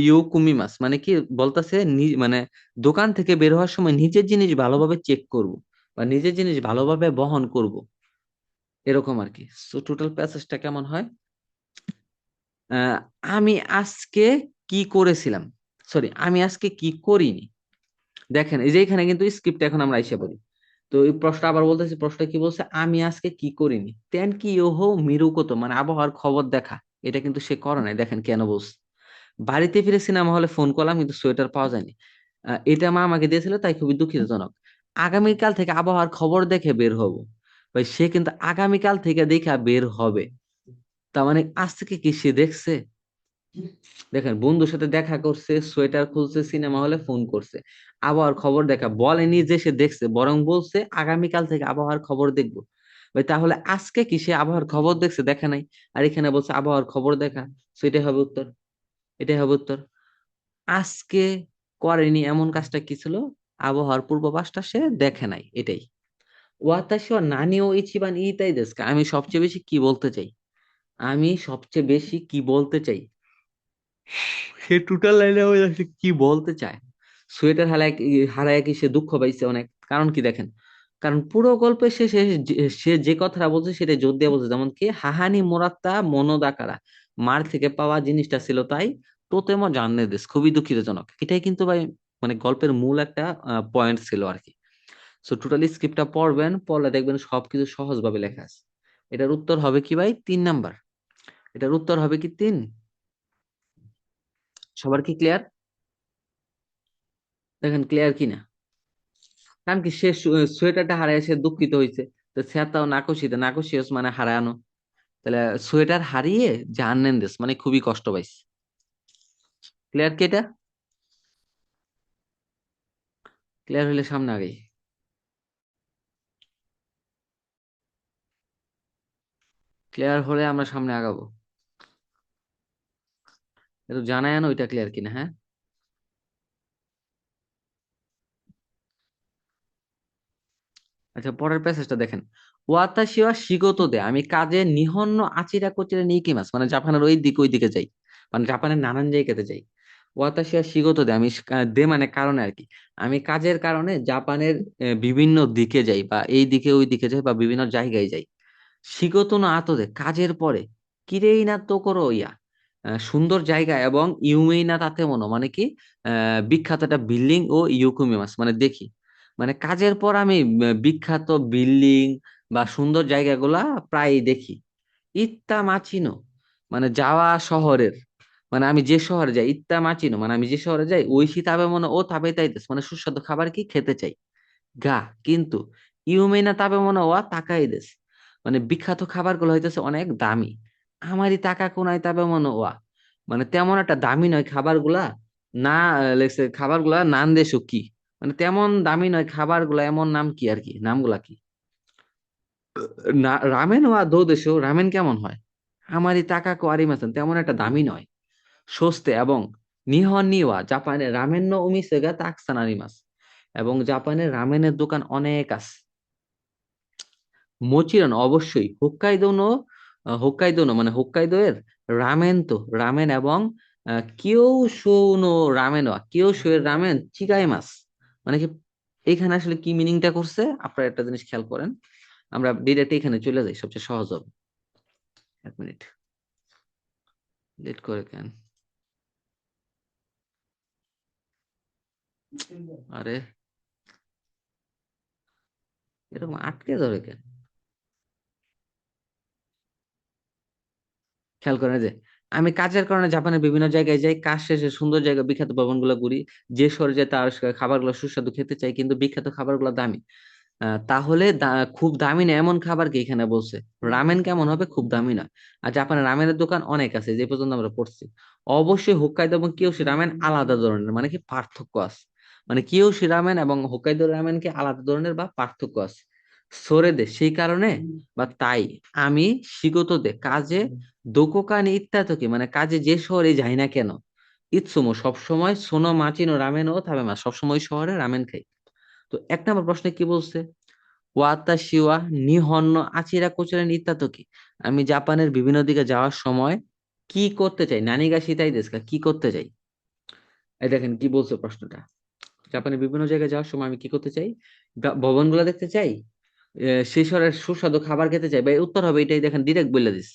ইউকুমিমাস মানে কি বলতেছে মানে দোকান থেকে বের হওয়ার সময় নিজের জিনিস ভালোভাবে চেক করব বা নিজের জিনিস ভালোভাবে বহন করব, এরকম আর কি। সো টোটাল প্যাসেজটা কেমন হয়? আহ, আমি আজকে কি করেছিলাম, সরি আমি আজকে কি করিনি। দেখেন এই যে এখানে কিন্তু স্ক্রিপ্ট এখন আমরা এসে পড়ি। তো এই প্রশ্নটা আবার বলতেছি, প্রশ্নটা কি বলছে, আমি আজকে কি করিনি তেন কি ওহো মিরুকতো মানে আবহাওয়ার খবর দেখা, এটা কিন্তু সে করে নাই। দেখেন কেন বলছে, বাড়িতে ফিরে সিনেমা হলে ফোন করলাম কিন্তু সোয়েটার পাওয়া যায়নি। এটা মা আমাকে দিয়েছিল তাই খুবই দুঃখিতজনক। আগামীকাল থেকে আবহাওয়ার খবর দেখে বের হব, ভাই সে কিন্তু আগামীকাল থেকে দেখা বের হবে, তার মানে আজ থেকে কি সে দেখছে? দেখেন বন্ধুর সাথে দেখা করছে, সোয়েটার খুলছে, সিনেমা হলে ফোন করছে, আবহাওয়ার খবর দেখা বলেনি যে সে দেখছে, বরং বলছে আগামীকাল থেকে আবহাওয়ার খবর দেখবো। ভাই তাহলে আজকে কি সে আবহাওয়ার খবর দেখছে? দেখা নাই। আর এখানে বলছে আবহাওয়ার খবর দেখা, সেটাই হবে উত্তর, এটাই হবে উত্তর। আজকে করেনি এমন কাজটা কি ছিল, আবহাওয়ার পূর্বাভাসটা সে দেখে নাই, এটাই। ওয়াতাশি ওয়া নানি ও ইচিবান ইতাই দেস্কা আমি সবচেয়ে বেশি কি বলতে চাই, আমি সবচেয়ে বেশি কি বলতে চাই, সে টোটাল লাইনে কি বলতে চায়। সোয়েটার হারায় হারায় কি সে দুঃখ পাইছে অনেক, কারণ কি দেখেন, কারণ পুরো গল্পে সে যে কথাটা বলছে সেটা জোর দিয়ে বলছে, যেমন কি হাহানি মোরাত্তা মনোদাকারা মার থেকে পাওয়া জিনিসটা ছিল তাই, তোতেমো জাননে দিস খুবই দুঃখিতজনক, এটাই কিন্তু ভাই মানে গল্পের মূল একটা পয়েন্ট ছিল আর কি। সো টোটালি স্ক্রিপ্টটা পড়বেন, পড়লে দেখবেন সবকিছু সহজভাবে লেখা আছে। এটার উত্তর হবে কি ভাই? 3 নাম্বার। এটার উত্তর হবে কি 3? সবার কি ক্লিয়ার? দেখেন ক্লিয়ার কিনা। কারণ কি সে সোয়েটারটা হারায় সে দুঃখিত হয়েছে, তো সেটাও নাকশিতে নাকশিয়স মানে হারানো, তাহলে সোয়েটার হারিয়ে জানেন দেশ মানে খুবই কষ্ট পাইছে। ক্লিয়ার কি এটা? ক্লিয়ার হলে সামনে আগে, ক্লিয়ার হলে আমরা সামনে আগাবো। একটু জানাই না ওইটা ক্লিয়ার কিনা, হ্যাঁ। আচ্ছা পরের প্যাসেজটা দেখেন, ওয়াতাশি ওয়া শিগোতো দে আমি কাজে নিহন্ন আচিরা কচিরা নিকিমাস মানে জাপানের ওই দিক ওই দিকে যাই, মানে জাপানের নানান জায়গাতে যাই। ওয়াতাশি ওয়া শিগোতো দে আমি দে মানে কারণে আর কি, আমি কাজের কারণে জাপানের বিভিন্ন দিকে যাই বা এই দিকে ওই দিকে যাই বা বিভিন্ন জায়গায় যাই। শিগোতো না আতদে কাজের পরে, কিরেই না তো করো ইয়া সুন্দর জায়গা এবং ইউমেই না তাতে মনো মানে কি বিখ্যাত একটা বিল্ডিং ও ইউকুমিমাস মানে দেখি, মানে কাজের পর আমি বিখ্যাত বিল্ডিং বা সুন্দর জায়গাগুলা প্রায় দেখি। ইত্তা মাচিনো মানে যাওয়া শহরের, মানে আমি যে শহরে যাই, ইত্তা মাচিনো মানে আমি যে শহরে যাই, ওই তাবে মনে ও তাবে তাইতেস মানে সুস্বাদু খাবার কি খেতে চাই। গা কিন্তু ইউমেনা তাবে মনে ওয়া তাকাই দেশ মানে বিখ্যাত খাবারগুলো হইতেছে অনেক দামি, আমারই টাকা কোনায় তাবে মনে ওয়া মানে তেমন একটা দামি নয় খাবারগুলা, না লেখছে খাবারগুলা নান দেশো কি মানে তেমন দামি নয় খাবারগুলা, এমন নাম কি আর কি, নামগুলা কি? না রামেন ওয়া দো দেশো রামেন কেমন হয়, আমারই টাকা কো আরিমাসেন তেমন একটা দামি নয়, সস্তে এবং নিহন নিওয়া জাপানের রামেন নো উমিসেগা তাকসান আরিমাস এবং জাপানের রামেনের দোকান অনেক আছে। মোচিরন অবশ্যই হোক্কাইদো নো, হোক্কাইদো নো মানে হোক্কাইদো এর রামেন তো রামেন এবং কিও শৌনো রামেন কিও শো এর রামেন চিকাই মাস, মানে কি এখানে আসলে কি মিনিংটা করছে আপনারা একটা জিনিস খেয়াল করেন। আমরা ডিরেক্ট এখানে চলে যাই, সবচেয়ে সহজ হবে। এক মিনিট, লেট করে কেন? আরে এরকম আটকে ধরে কেন? খেয়াল করেন যে আমি কাজের কারণে জাপানের বিভিন্ন জায়গায় যাই, কাজ শেষে সুন্দর জায়গা বিখ্যাত ভবনগুলো ঘুরি, যে শহরে যাই তার খাবারগুলো সুস্বাদু খেতে চাই, কিন্তু বিখ্যাত খাবারগুলো দামি। তাহলে খুব দামি না এমন খাবার কি এখানে বলছে? রামেন কেমন হবে? খুব দামি না। আর জাপানের রামেনের দোকান অনেক আছে, যে পর্যন্ত আমরা পড়ছি। অবশ্যই হোক্কাইদো এবং কিয়োশি রামেন আলাদা ধরনের, মানে কি পার্থক্য আছে। মানে কিয়োশি রামেন এবং হোক্কাইদো রামেন কি আলাদা ধরনের বা পার্থক্য আছে। সরে দে সেই কারণে বা তাই আমি শিগতো কাজে দোকোকানি ইত্যাদি, মানে কাজে যে শহরে যাই না কেন, ইৎসুমো সবসময় সোনো মাচিনো রামেন ও থাবেমা, সবসময় শহরে রামেন খাই। তো এক নম্বর প্রশ্নে কি বলছে? ওয়াতাশি ওয়া নিহন্ন আচিরা কোচেরেন ইত্যাদি, আমি জাপানের বিভিন্ন দিকে যাওয়ার সময় কি করতে চাই? নানিগা শিতাই দেশকা, কি করতে চাই? এই দেখেন কি বলছে প্রশ্নটা। জাপানের বিভিন্ন জায়গায় যাওয়ার সময় আমি কি করতে চাই? ভবনগুলো দেখতে চাই, সেই শহরের সুস্বাদু খাবার খেতে চাই, বা এর উত্তর হবে এটাই, দেখেন ডিরেক্ট বলে দিস।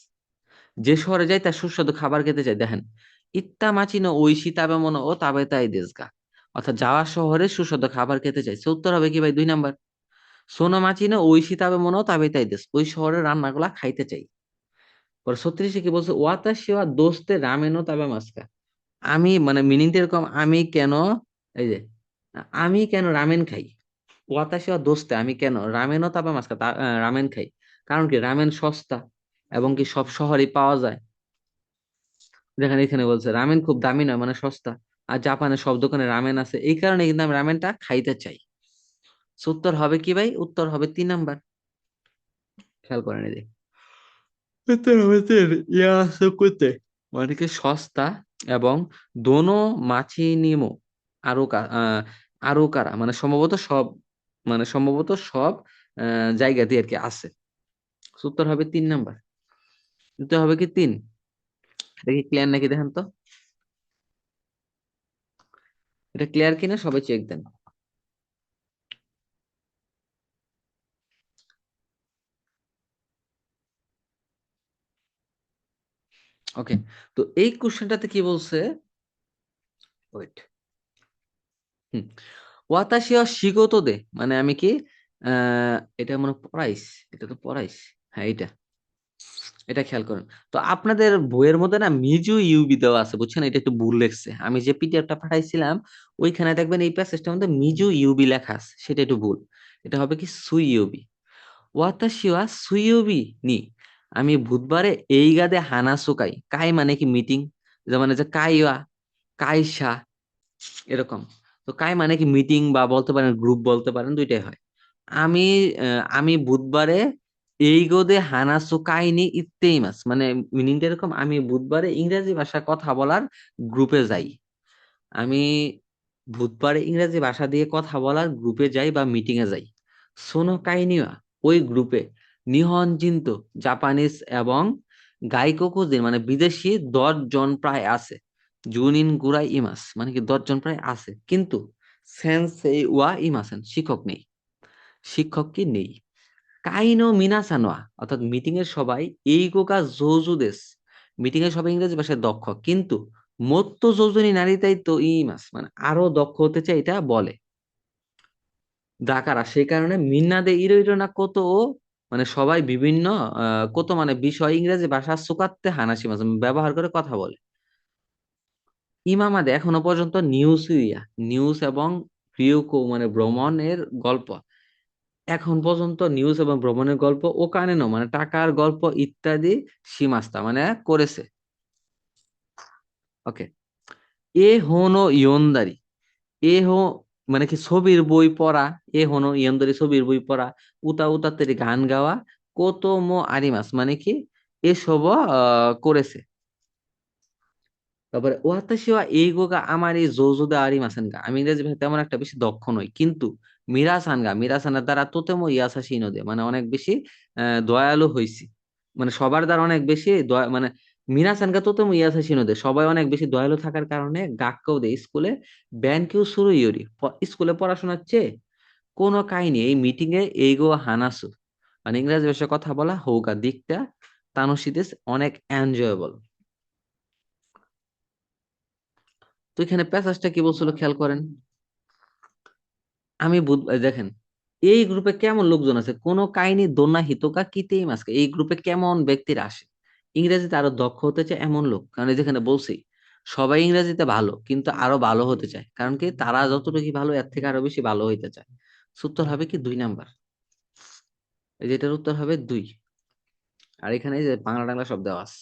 যে শহরে যাই তার সুস্বাদু খাবার খেতে চাই, দেখেন ইত্তা মাচিনো ওইশি তাবে মনো ও তাবে তাই দেশগা, অর্থাৎ যাওয়ার শহরে সুস্বাদু খাবার খেতে চাই, সে উত্তর হবে কি ভাই? 2 নাম্বার, সোনো মাচিনো ওইশি তাবে মনো ও তাবে তাই দেশ, ওই শহরের রান্নাগুলা খাইতে চাই। পরে 36 কি বলছে? ওয়াতাশি ওয়া দোস্তে রামেনো তাবে মাস্কা, আমি মানে মিনিংটা এরকম, আমি কেন, এই যে আমি কেন রামেন খাই। ওয়াতাশি ওয়া দোস্তে, আমি কেন রামেনও তাবে মাস্কা রামেন খাই, কারণ কি রামেন সস্তা এবং কি সব শহরেই পাওয়া যায়। দেখেন এখানে বলছে রামেন খুব দামি নয়, মানে সস্তা, আর জাপানে সব দোকানে রামেন আছে, এই কারণে কিন্তু আমি রামেনটা খাইতে চাই। So, উত্তর হবে কি ভাই? উত্তর হবে 3 নাম্বার। খেয়াল করেন এই যে উত্তর হবে তিন, ইয়াসুকুতে, মানে কি সস্তা, এবং দোনো মাছি নিমো আরো আরো কারা, মানে সম্ভবত সব, মানে সম্ভবত সব জায়গাতে আর কি আছে। So, উত্তর হবে 3 নাম্বার। উত্তর হবে কি 3? এটা কি ক্লিয়ার নাকি দেখেন তো? এটা ক্লিয়ার কিনা সবাই চেক দেন। ওকে, তো এই কোশ্চেনটাতে কি বলছে? ওয়েট, হুম, ওয়াতাশি ওয়া শিগোতো দে, মানে আমি কি এটা মনে হয় পড়াইস, এটা তো পড়াইস, হ্যাঁ এটা, এটা খেয়াল করেন। তো আপনাদের বইয়ের মধ্যে না মিজু ইউবি দেওয়া আছে, বুঝছেন? এটা একটু ভুল লেখছে, আমি যে পিডিএফটা পাঠাইছিলাম ওইখানে দেখবেন এই প্যাসেজটার মধ্যে মিজু ইউবি লেখা আছে, সেটা একটু ভুল। এটা হবে কি সুই ইউবি। ওয়াতাশি ওয়া সুই ইউবি নি, আমি বুধবারে এই গাদে হানাসুকাই, কাই মানে কি মিটিং, যেমন এই যে কাইয়া, কাইসা, এরকম। তো কাই মানে কি মিটিং, বা বলতে পারেন গ্রুপ, বলতে পারেন দুইটাই হয়। আমি আমি বুধবারে এই গোদে হানাসু কাইনি ইত্তেইমাস, মানে মিনিংটা এরকম, আমি বুধবারে ইংরেজি ভাষা কথা বলার গ্রুপে যাই। আমি বুধবারে ইংরেজি ভাষা দিয়ে কথা বলার গ্রুপে যাই বা মিটিং এ যাই। সোনো কাইনিওয়া, ওই গ্রুপে নিহন জিন্তু, জাপানিজ এবং গাইকোকুজিন, মানে বিদেশি 10 জন প্রায় আছে। জুনিন গুরাই ইমাস, মানে কি 10 জন প্রায় আছে, কিন্তু সেন্সেই ওয়া ইমাসেন, শিক্ষক নেই। শিক্ষক কি নেই। কাইনো মিনাসানোয়া, অর্থাৎ মিটিং এর সবাই এই গোকা জোজুদেস, মিটিং এর সবাই ইংরেজি ভাষায় দক্ষ, কিন্তু মত্ত যোজনী নারীতাই তো ইমাস, মানে আরো দক্ষ হতে চাই, এটা বলে দাকারা, সেই কারণে মিন্নাদে ইরো ইরো না কত ও, মানে সবাই বিভিন্ন কত মানে বিষয় ইংরেজি ভাষা সুকাত্তে হানাসি মাঝে ব্যবহার করে কথা বলে। ইমামাদে এখনো পর্যন্ত নিউজ নিউজ এবং প্রিয়কো, মানে ভ্রমণের গল্প, এখন পর্যন্ত নিউজ এবং ভ্রমণের গল্প ও কানেনো, মানে টাকার গল্প ইত্যাদি সীমাস্তা, মানে করেছে। ওকে, এ হোনো ইয়ন্দারি, এ হো মানে কি ছবির বই পড়া, এ হোনো ইয়ন্দারি ছবির বই পড়া, উতা উতাতেরি গান গাওয়া, কোতোমো আরিমাস, মানে কি এসব করেছে। তারপরে ওয়াতাশি ওয়া এইগোগা আমার এই জোজোদা আরিমাসেন গা, আমি ইংরেজি ভাষায় তেমন একটা বেশি দক্ষ নই, কিন্তু মিরাসান গা মিরাসানের দ্বারা তোতেমো ইয়াসাশি নদে, মানে অনেক বেশি দয়ালু হইছি, মানে সবার দ্বারা অনেক বেশি দয়া, মানে মিনাসান গা তোতে ইয়াসা শিনোদে, সবাই অনেক বেশি দয়ালু থাকার কারণে গাক্কাও দেয় স্কুলে, ব্যানকেও শুরু ইউরি স্কুলে পড়াশোনার চেয়ে কোনো কাহিনী এই মিটিং এ এইগো হানাসু, মানে ইংরেজি ভাষায় কথা বলা হৌগা দিকটা তানোশিদেস অনেক এনজয়েবল। তো এখানে প্যাসেজটা কি বলছিল খেয়াল করেন। দেখেন, এই গ্রুপে কেমন লোকজন আছে, কোন কাহিনী দোনা হিতোকা কিতেই মাসকে, এই গ্রুপে কেমন ব্যক্তিরা আসে ইংরেজিতে আরো দক্ষ হতে চায় এমন লোক, কারণ এই যেখানে বলছি সবাই ইংরেজিতে ভালো কিন্তু আরো ভালো হতে চায়, কারণ কি তারা যতটুকু ভালো এর থেকে আরো বেশি ভালো হইতে চায়। উত্তর হবে কি 2 নাম্বার, এই যে এটার উত্তর হবে 2। আর এখানে এই যে বাংলা টাংলা শব্দ আছে,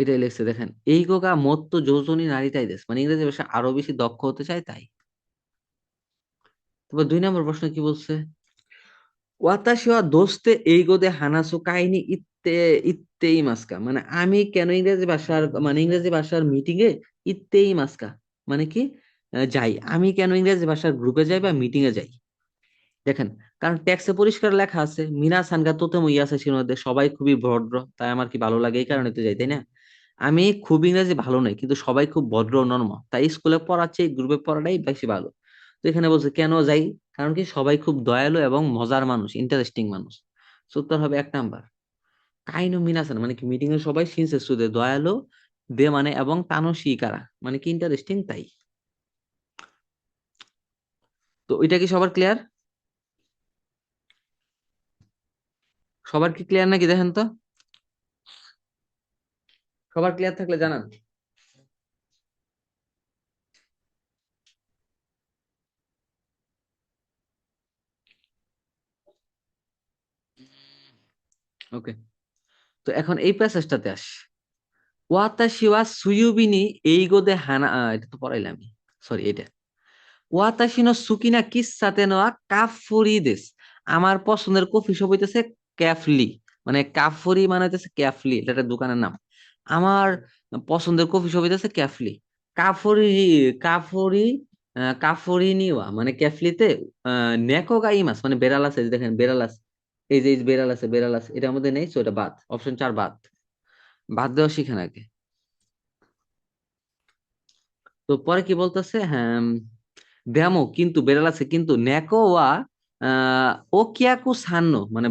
এটাই লিখছে দেখেন, এই গোগা মত্ত যোজনী নারী তাই দেশ, মানে ইংরেজি ভাষা আরো বেশি দক্ষ হতে চায় তাই। তারপর 2 নম্বর প্রশ্ন কি বলছে, ওয়াতাশি ওয়া দোস্তে এইগোদে হানাসু কাহিনী ইত্তেই মাস্কা, মানে আমি কেন ইংরেজি ভাষার, মানে ইংরেজি ভাষার মিটিং এ ইত্তেই মাস্কা, মানে কি যাই, আমি কেন ইংরেজি ভাষার গ্রুপে যাই বা মিটিং এ যাই। দেখেন, কারণ ট্যাক্সে পরিষ্কার লেখা আছে মিনা সানগা তোতে মুইয়াসা সিনোদে, সবাই খুবই ভদ্র তাই আমার কি ভালো লাগে এই কারণে তো যাই, তাই না। আমি খুব ইংরেজি ভালো নই কিন্তু সবাই খুব ভদ্র নর্ম, তাই স্কুলে পড়াচ্ছে এই গ্রুপে পড়াটাই বেশি ভালো। তো এখানে বলছে কেন যাই, কারণ কি সবাই খুব দয়ালু এবং মজার মানুষ, ইন্টারেস্টিং মানুষ। So উত্তর হবে 1 নাম্বার, কাইনো মিনাসান, মানে কি মিটিং এ সবাই সিনসে সুদে দয়ালু, দে মানে এবং তানোশি কারা, মানে কি ইন্টারেস্টিং তাই। তো এটা কি সবার ক্লিয়ার, সবার কি ক্লিয়ার নাকি দেখেন তো, সবার ক্লিয়ার থাকলে জানান। ওকে, তো এখন এই প্যাসেজটাতে আস, ওয়াতাশি ওয়া সুয়ুবিনি এইগোদে হানা, এটা তো পড়াইলামই, সরি এটা, ওয়াতাশি নো সুকিনা কিসসাতে নোয়া কাফুরি দেস, আমার পছন্দের কফি শপ হইতেছে ক্যাফলি, মানে কাফুরি মানে হইতেছে ক্যাফলি, এটা একটা দোকানের নাম। আমার পছন্দের কফি শপ হইতেছে ক্যাফলি, কাফুরি, কাফুরি, কাফুরি নিওয়া মানে ক্যাফলিতে নেকো গাইমাস, মানে বেড়াল আছে, এই যে দেখেন বেড়াল আছে, এই যে এই যে বেড়াল আছে, বেড়াল আছে, এটার মধ্যে নেই, তো এটা বাদ, অপশন 4 বাদ, বাদ দেওয়া শিখেন আগে। তো পরে কি বলতেছে, হ্যাঁ, ব্যামো কিন্তু বেড়াল আছে কিন্তু নেকো ওয়া ও কিয়াকু সান্ন, মানে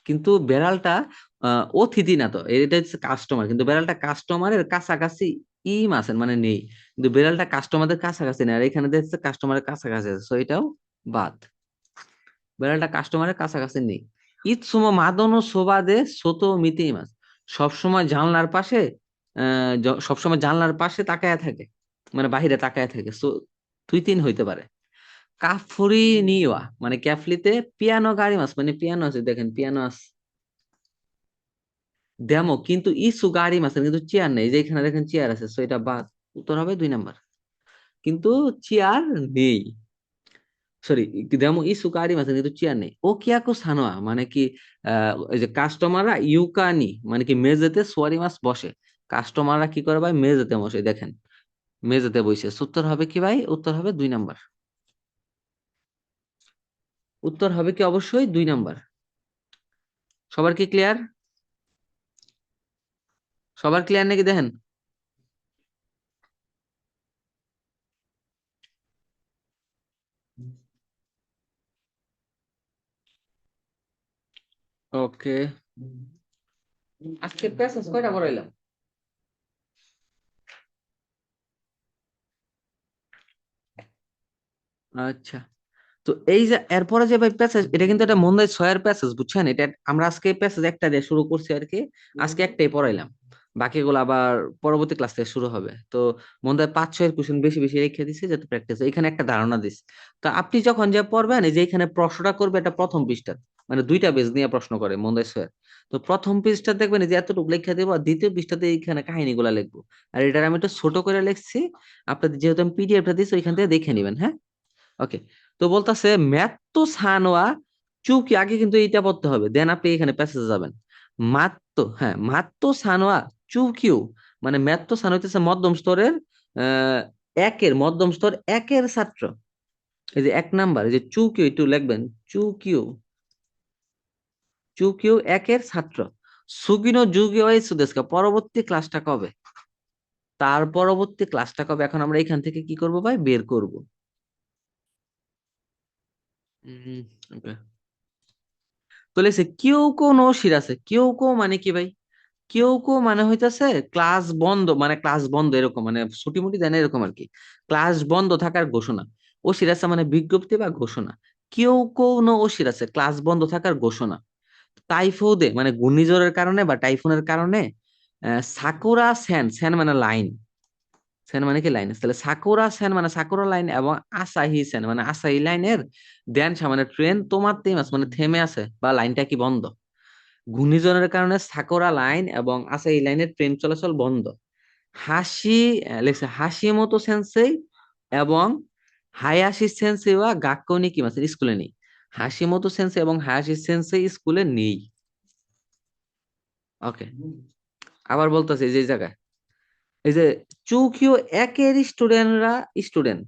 কিন্তু বেড়ালটা অতিথি না, তো এটা হচ্ছে কাস্টমার, কিন্তু বেড়ালটা কাস্টমারের কাছাকাছি আছেন মানে নেই, কিন্তু বেড়ালটা কাস্টমারদের কাছাকাছি নেই, আর এখানে দেখছে কাস্টমারের কাছাকাছি আছে, সো এটাও বাদ, বেড়ালটা কাস্টমারের কাছাকাছি নেই। ইতসুমো মাদনো সোবাদে সোতো মিতেই মাছ, সবসময় জানলার পাশে সবসময় জানলার পাশে তাকায় থাকে, মানে বাহিরে তাকায় থাকে, সো 2 3 হইতে পারে। কাফুরি নিওয়া মানে ক্যাফলিতে পিয়ানো গাড়ি মাছ, মানে পিয়ানো আছে, দেখেন পিয়ানো আছে, ডেমো কিন্তু ইসু গাড়ি মাছ কিন্তু চেয়ার নেই, যে এখানে দেখেন চেয়ার আছে, সো এটা বাদ, উত্তর হবে 2 নাম্বার, কিন্তু চেয়ার নেই, সরি, ডেমো ইসু গাড়ি মাছ কিন্তু চেয়ার নেই। ও কিয়াকু সানোয়া মানে কি এই যে কাস্টমাররা ইউকানি মানে কি মেঝেতে সোয়ারি মাছ বসে, কাস্টমাররা কি করে ভাই মেঝেতে বসে, দেখেন মেঝেতে বসে, উত্তর হবে কি ভাই, উত্তর হবে 2 নাম্বার, উত্তর হবে কি অবশ্যই 2 নাম্বার। সবার কি ক্লিয়ার, সবার ক্লিয়ার নাকি দেখেন। ওকে, আজকে প্যাসেজ কয়টা পড়াইলাম। আচ্ছা, তো এই যে এরপরে যে ভাই প্যাসেজ, এটা কিন্তু একটা মন্দাই ছয়ের প্যাসেজ বুঝছেন, এটা আমরা আজকে প্যাসেজ একটা দিয়ে শুরু করছি আর কি, আজকে একটাই পড়াইলাম, বাকিগুলো আবার পরবর্তী ক্লাস থেকে শুরু হবে। তো মন্দায় 5 6 কোশ্চেন বেশি বেশি রেখে দিছি যাতে প্র্যাকটিস, এখানে একটা ধারণা দিস। তো আপনি যখন যে পড়বেন, এই যে এখানে প্রশ্নটা করবে এটা প্রথম পৃষ্ঠা, মানে 2টা পেজ নিয়ে প্রশ্ন করে মন্দাই ছয়ের। তো প্রথম পৃষ্ঠা দেখবেন এই যে এতটুকু লেখা দেবো, আর দ্বিতীয় পৃষ্ঠাতে এইখানে কাহিনীগুলো লিখবো, আর এটার আমি একটু ছোট করে লিখছি, আপনাদের যেহেতু আমি পিডিএফটা দিচ্ছি ওইখান থেকে দেখে নেবেন, হ্যাঁ। ওকে, তো বলতাছে ম্যাত্তো সানোয়া চুকি, আগে কিন্তু এইটা পড়তে হবে, দেন আপনি এখানে প্যাসেজে যাবেন। মাত্তো, হ্যাঁ মাত্তো সানোয়া চুকিও, মানে ম্যাত্তো সানো হইতেছে মধ্যম স্তরের আহ মধ্যম স্তর একের ছাত্র, এই যে 1 নাম্বার, এই যে চুকিও একটু লিখবেন, চুকিও, চুকিও একের ছাত্র। সুগিনো যুগীয় এই সুদেশকা পরবর্তী ক্লাসটা কবে? তার পরবর্তী ক্লাসটা কবে এখন আমরা এখান থেকে কি করব ভাই, বের করব। উম, okay. তো লেখছে কিউকো নো শিরাসে, কিউকো মানে কি ভাই? কিউকো মানে হইতাছে ক্লাস বন্ধ, মানে ক্লাস বন্ধ এরকম, মানে ছুটি মুটি দেয় না এরকম আর কি। ক্লাস বন্ধ থাকার ঘোষণা। ও শিরাসা মানে বিজ্ঞপ্তি বা ঘোষণা। কিউকো নো ও শিরাসে ক্লাস বন্ধ থাকার ঘোষণা। টাইফুদে মানে ঘূর্ণিঝড়ের কারণে বা টাইফুনের কারণে সাকুরা সেন, সেন মানে লাইন, সেন মানে কি লাইন, তাহলে সাকুরা সেন মানে সাকুরা লাইন এবং আসাহি সেন মানে আসাহি লাইনের দেন মানে ট্রেন তোমার তেমাস মানে থেমে আছে বা লাইনটা কি বন্ধ। ঘূর্ণিঝড়ের কারণে সাকুরা লাইন এবং আসাহি লাইনের ট্রেন চলাচল বন্ধ। হাসি লেখছে হাসিমতো সেন্সেই এবং হায়াশি সেন্সেই ওয়া গাক্কো নি কিমাসে স্কুলে নেই। হাসিমতো সেন্সে এবং হায়াশি সেন্সেই স্কুলে নেই। ওকে, আবার বলতেছে যে জায়গায় এই যে চুকিও একের স্টুডেন্টরা, স্টুডেন্ট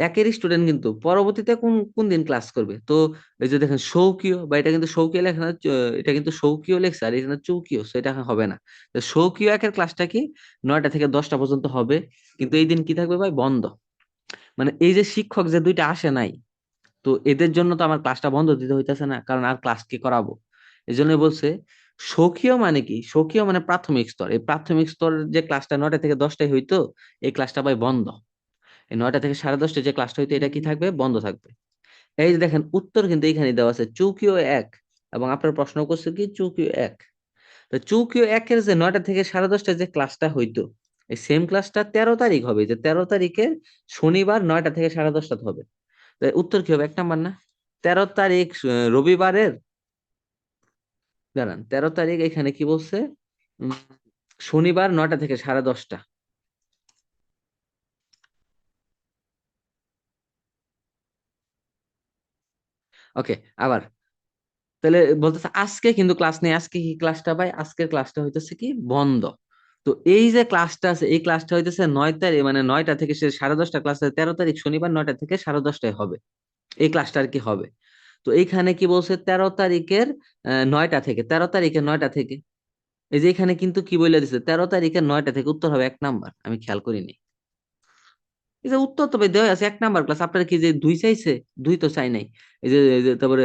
একের স্টুডেন্ট কিন্তু পরবর্তীতে কোন কোন দিন ক্লাস করবে তো। এই যে দেখেন সৌকিও বা এটা কিন্তু সৌকিও লেখা না, এটা কিন্তু সৌকিও লেখছে আর এটা চৌকিও, সেটা হবে না। তো সৌকিও একের ক্লাসটা কি 9টা থেকে 10টা পর্যন্ত হবে, কিন্তু এই দিন কি থাকবে ভাই, বন্ধ। মানে এই যে শিক্ষক যে দুইটা আসে নাই, তো এদের জন্য তো আমার ক্লাসটা বন্ধ দিতে হইতেছে না, কারণ আর ক্লাস কি করাবো। এই জন্য বলছে স্বকীয় মানে কি, স্বকীয় মানে প্রাথমিক স্তর, এই প্রাথমিক স্তরের যে ক্লাসটা 9টা থেকে 10টায় হইতো, এই ক্লাসটা ভাই বন্ধ। এই 9টা থেকে 10:30 যে ক্লাসটা হইতো এটা কি থাকবে, বন্ধ থাকবে। এই যে দেখেন উত্তর কিন্তু এখানে দেওয়া আছে চুকিও এক, এবং আপনার প্রশ্ন করছে কি চুকিও এক। তো চুকিও একের যে 9টা থেকে 10:30টায় যে ক্লাসটা হইতো, এই সেম ক্লাসটা 13 তারিখ হবে, যে 13 তারিখে শনিবার 9টা থেকে 10:30 হবে। তো উত্তর কি হবে, 1 নাম্বার না? 13 তারিখ রবিবারের, দাঁড়ান 13 তারিখ এখানে কি বলছে, উম, শনিবার 9টা থেকে 10:30। ওকে, আবার তাহলে বলতেছে আজকে কিন্তু ক্লাস নেই, আজকে কি ক্লাসটা ভাই, আজকের ক্লাসটা হইতেছে কি বন্ধ। তো এই যে ক্লাসটা আছে এই ক্লাসটা হইতেছে 9 তারিখ মানে 9টা থেকে সে 10:30 ক্লাস, 13 তারিখ শনিবার 9টা থেকে 10:30টায় হবে, এই ক্লাসটা আর কি হবে। তো এইখানে কি বলছে 13 তারিখের 9টা থেকে, 13 তারিখের 9টা থেকে, এই যে এখানে কিন্তু কি বলে দিছে 13 তারিখের 9টা থেকে, উত্তর হবে 1 নাম্বার, আমি খেয়াল করিনি। এই যে উত্তর তো ভাই দেওয়া আছে 1 নাম্বার ক্লাস, আপনারা কি যে দুই চাইছে, দুই তো চাই নাই। এই যে তারপরে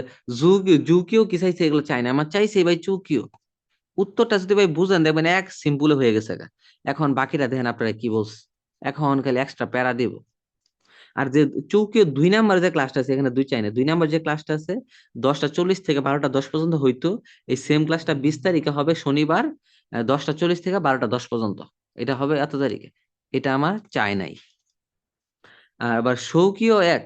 জুকিও কি চাইছে, এগুলো চাই না, আমার চাইছে ভাই চুকিও। উত্তরটা যদি ভাই বুঝেন দেখবেন এক সিম্পল হয়ে গেছে গা। এখন বাকিটা দেখেন আপনারা কি বলছে, এখন খালি এক্সট্রা প্যারা দিব। আর যে চৌকিও 2 নাম্বার যে ক্লাসটা আছে এখানে দুই চাই না, 2 নাম্বার যে ক্লাসটা আছে 10টা 40 থেকে 12টা 10 পর্যন্ত হইতো, এই সেম ক্লাসটা 20 তারিখে হবে শনিবার 10টা 40 থেকে 12টা 10 পর্যন্ত, এটা হবে এত তারিখে। এটা আমার চাই নাই। আর আবার সৌকিও এক,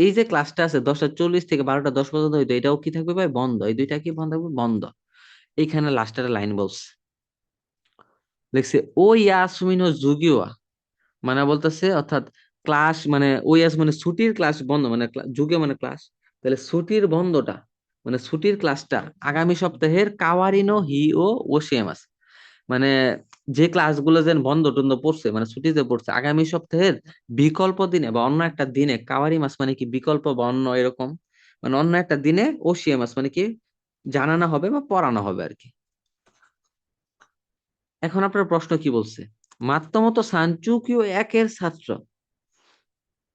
এই যে ক্লাসটা আছে 10টা 40 থেকে 12টা 10 পর্যন্ত হইতো, এটাও কি থাকবে ভাই, বন্ধ। এই দুইটা কি বন্ধ থাকবে, বন্ধ। এইখানে লাস্টের লাইন বলছে, দেখছে ও ইয়াসমিনো যুগিও, মানে বলতেছে অর্থাৎ ক্লাস মানে ওই আস মানে ছুটির ক্লাস বন্ধ মানে যুগে মানে ক্লাস, তাহলে ছুটির বন্ধটা মানে ছুটির ক্লাসটা আগামী সপ্তাহের কাওয়ারিনো হি ও ওসিএমএস, মানে যে ক্লাসগুলো যেন বন্ধ টন্ধ পড়ছে মানে ছুটিতে পড়ছে আগামী সপ্তাহের বিকল্প দিনে বা অন্য একটা দিনে, কাওয়ারি মাস মানে কি বিকল্প বা অন্য এরকম, মানে অন্য একটা দিনে ওসিএমএস মানে কি জানানো হবে বা পড়ানো হবে আর কি। এখন আপনার প্রশ্ন কি বলছে, মাত্তমতো সানচুকিও একের ছাত্র,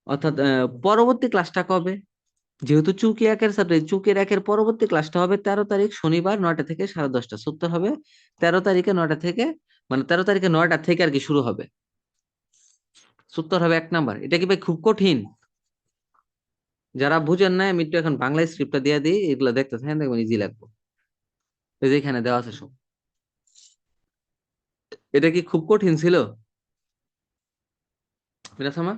অর্থাৎ পরবর্তী ক্লাসটা কবে, যেহেতু চুকি একের ছাত্র চুকির একের পরবর্তী ক্লাসটা হবে 13 তারিখ শনিবার 9টা থেকে 10:30, উত্তর হবে 13 তারিখে 9টা থেকে, মানে 13 তারিখে 9টা থেকে আর কি শুরু হবে, উত্তর হবে 1 নাম্বার। এটা কি ভাই খুব কঠিন? যারা বুঝেন না আমি একটু এখন বাংলায় স্ক্রিপ্টটা দিয়ে দিই, এগুলো দেখতে থাকেন দেখবেন ইজি লাগবে। এই যে এখানে দেওয়া আছে সব। এটা কি খুব কঠিন ছিল মিরাসমা?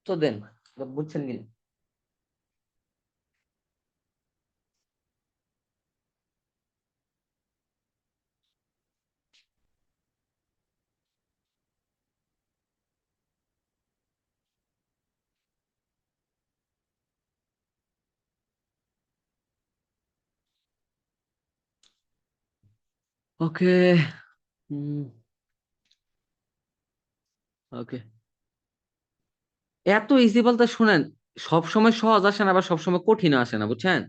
তো দেন, বুঝছেন কি? ওকে। ওকে, এত ইজি বলতে শুনেন, সবসময় সহজ আসে না, আবার সবসময় কঠিন আসে না, বুঝছেন?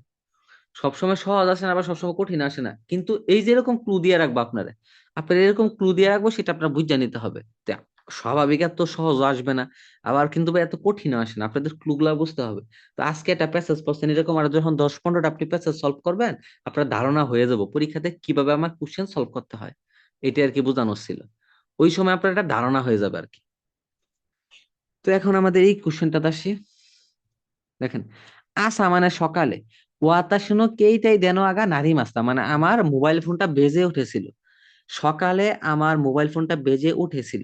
সবসময় সহজ আসে না, আবার সবসময় কঠিন আসে না, কিন্তু এই যে এরকম ক্লু দিয়ে রাখবো আপনারা, আপনার এরকম ক্লু দিয়ে রাখবো, সেটা আপনার বুঝে নিতে হবে। তা স্বাভাবিক এত সহজ আসবে না, আবার কিন্তু ভাই এত কঠিন আসে না, আপনাদের ক্লু গুলা বুঝতে হবে। তো আজকে একটা প্যাসেজ পড়ছেন এরকম, আর যখন 10-15টা আপনি প্যাসেজ সলভ করবেন, আপনার ধারণা হয়ে যাবো পরীক্ষাতে কিভাবে আমার কোশ্চেন সলভ করতে হয়। এটা আর কি বোঝানো ছিল, ওই সময় আপনার একটা ধারণা হয়ে যাবে আর কি। তো এখন আমাদের এই কোশ্চেনটা আসি, দেখেন। আসা মানে সকালে, ওয়াতাশুনো কেইটাই দেনো আগা নারী মাস্তা, মানে আমার মোবাইল ফোনটা বেজে উঠেছিল, সকালে আমার মোবাইল ফোনটা বেজে উঠেছিল।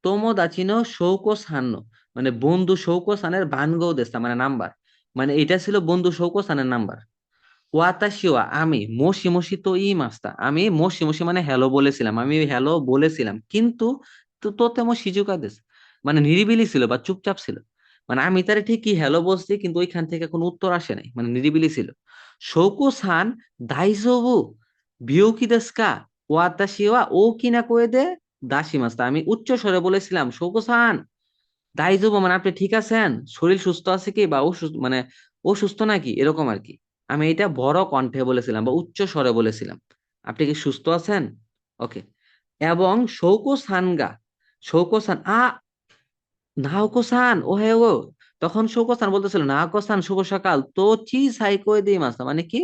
তোমোদাচিনো শৌকো সান্ন, মানে বন্ধু শৌকো সানের ভানগৌ দেস্তা, মানে নাম্বার, মানে এটা ছিল বন্ধু শৌকো সানের নাম্বার। ওয়াতাশিওয়া আমি, মশি মশি তো ই মাস্তা, আমি মশি মশি মানে হ্যালো বলেছিলাম, আমি হ্যালো বলেছিলাম, কিন্তু তো তোতে মো সিজুকা দেশ, মানে নিরিবিলি ছিল বা চুপচাপ ছিল, মানে আমি তারে ঠিকই হ্যালো বলছি কিন্তু ওইখান থেকে কোনো উত্তর আসে নাই, মানে নিরিবিলি ছিল। শৌকো সান দাইজোবু বিয়োকি দেস্কা, ওয়াতাশিওয়া ও কিনা কয়ে দে দাসি মাস্তা, আমি উচ্চ স্বরে বলেছিলাম শৌকো সান দাইজোবু, মানে আপনি ঠিক আছেন, শরীর সুস্থ আছে কি, বা অসুস্থ, মানে অসুস্থ নাকি, এরকম আর কি। আমি এটা বড় কণ্ঠে বলেছিলাম বা উচ্চ স্বরে বলেছিলাম, আপনি কি সুস্থ আছেন? ওকে। এবং শৌকো সানগা, শৌকো সান নাওকো সান ও হে ও, তখন শৌকো সান বলতেছিল নাওকো সান শুভ সকাল তো চি সাই কই দিই মাস্তা, মানে কি,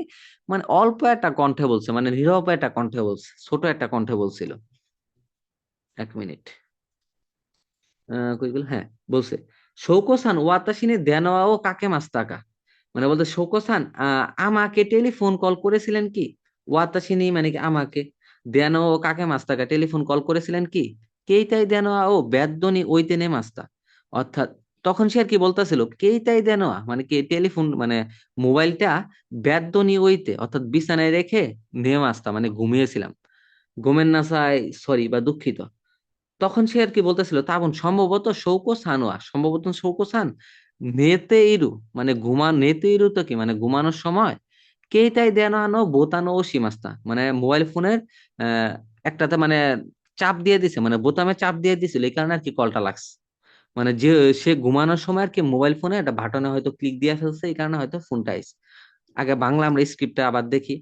মানে অল্প একটা কণ্ঠে বলছে, মানে নীরব একটা কণ্ঠে বলছে, ছোট একটা কণ্ঠে বলছিল। 1 মিনিট, কই গেল, হ্যাঁ, বলছে শৌকো-সান ওয়াতাশি নি দেনওয়া ও কাকে মাস্তাকা, মানে বলতে শৌকো-সান আমাকে টেলিফোন কল করেছিলেন কি, ওয়াতাশি নি মানে কি আমাকে, দেনও ও কাকে মাস্তাকা টেলিফোন কল করেছিলেন কি, কেইতাই দেনওয়া ও বেদ্যনি ওইতে নে মাস্তা, অর্থাৎ তখন সে আর কি বলতেছিল কেইতাই দেনওয়া, মানে কি টেলিফোন, মানে মোবাইলটা বেদ্যনি ওইতে, অর্থাৎ বিছানায় রেখে নে মাস্তা, মানে ঘুমিয়েছিলাম, ঘুমের নাসায় সরি বা দুঃখিত। তখন সে আর কি বলতেছিল তাবন সম্ভবত শৌকো সানোয়া, সম্ভবত শৌকো সান নেতে ইরু, মানে নেতে ইরু তো কি, মানে ঘুমানোর সময় কেইটাই দেন আনো বোতানো ও সীমাস্তা, মানে মোবাইল ফোনের আহ একটাতে মানে চাপ দিয়ে দিছে, মানে বোতামে চাপ দিয়ে দিছিল, এই কারণে আর কি কলটা লাগছে, মানে যে সে ঘুমানোর সময় আর কি মোবাইল ফোনে একটা বাটনে হয়তো ক্লিক দিয়ে ফেলছে, এই কারণে হয়তো ফোনটা আইছে। আগে বাংলা আমরা স্ক্রিপ্টটা আবার দেখি।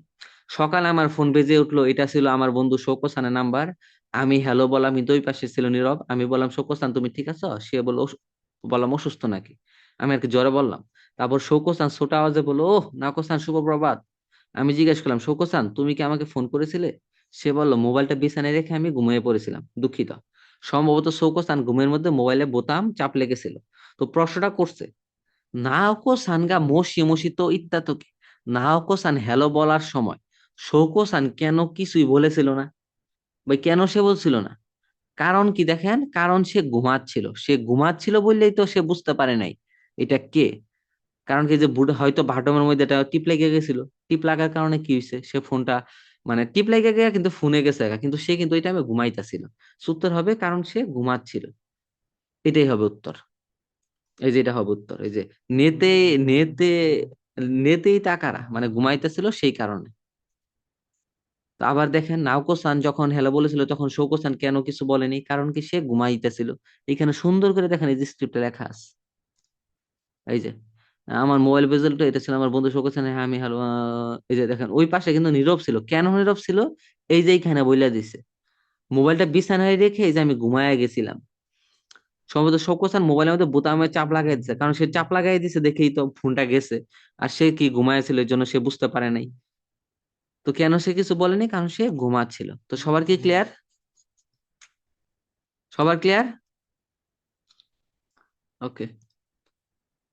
সকালে আমার ফোন বেজে উঠলো, এটা ছিল আমার বন্ধু শৌকত হাসানের নাম্বার। আমি হ্যালো বললাম, কিন্তু ওই পাশে ছিল নীরব। আমি বললাম শৌকত হাসান তুমি ঠিক আছো? সে বললো বললাম অসুস্থ নাকি, আমি আর কি জ্বরে বললাম। তারপর শৌকত হাসান ছোট আওয়াজে বললো ওহ নাকস হাসান শুভ প্রভাত। আমি জিজ্ঞেস করলাম শৌকত হাসান তুমি কি আমাকে ফোন করেছিলে? সে বলল মোবাইলটা বিছানায় রেখে আমি ঘুমিয়ে পড়েছিলাম, দুঃখিত। সম্ভবত শৌকত হাসান ঘুমের মধ্যে মোবাইলে বোতাম চাপ লেগেছিল। তো প্রশ্নটা করছে নাওকো সানগা মোশি মোশিতো ইত্যাতকি, নাওকো সান হ্যালো বলার সময় শৌকো সান কেন কিছুই বলেছিল না, ভাই কেন সে বলছিল না? কারণ কি দেখেন, কারণ সে ঘুমাচ্ছিল, সে ঘুমাচ্ছিল বললেই তো সে বুঝতে পারে নাই এটা কে। কারণ কি যে বুড়ো হয়তো বাথরুমের মধ্যে এটা টিপ লেগে গেছিল, টিপ লাগার কারণে কি হয়েছে, সে ফোনটা মানে টিপ লেগে গিয়ে কিন্তু ফোনে গেছে একা, কিন্তু সে কিন্তু ওই টাইমে ঘুমাইতেছিল। উত্তর হবে কারণ সে ঘুমাচ্ছিল, এটাই হবে উত্তর। এই যে এটা হবে উত্তর, এই যে নেতে নেতে নেতেই তাকারা, মানে ঘুমাইতেছিল সেই কারণে। তো আবার দেখেন নাওকো সান যখন হ্যালো বলেছিল তখন শৌকো সান কেন কিছু বলেনি, কারণ কি সে ঘুমাইতেছিল। এখানে সুন্দর করে দেখেন এই যে স্ক্রিপ্টে লেখা আছে, এই যে আমার মোবাইল বেজেলটা এটা ছিল আমার বন্ধু শৌকো সান, হ্যাঁ আমি হ্যালো, এই যে দেখেন ওই পাশে কিন্তু নীরব ছিল, কেন নীরব ছিল, এই যে এইখানে বইলা দিছে মোবাইলটা বিছানায় রেখে এই যে আমি ঘুমায় গেছিলাম। সম্ভবত শৌকত খান মোবাইলের মধ্যে বোতামে চাপ লাগাই দিছে, কারণ সে চাপ লাগাই দিছে দেখেই তো ফোনটা গেছে। আর সে কি ঘুমাইছিল এর জন্য সে বুঝতে পারে নাই। তো কেন সে কিছু বলেনি, কারণ সে ঘুমাচ্ছিল। তো সবার কি ক্লিয়ার? সবার ক্লিয়ার? ওকে।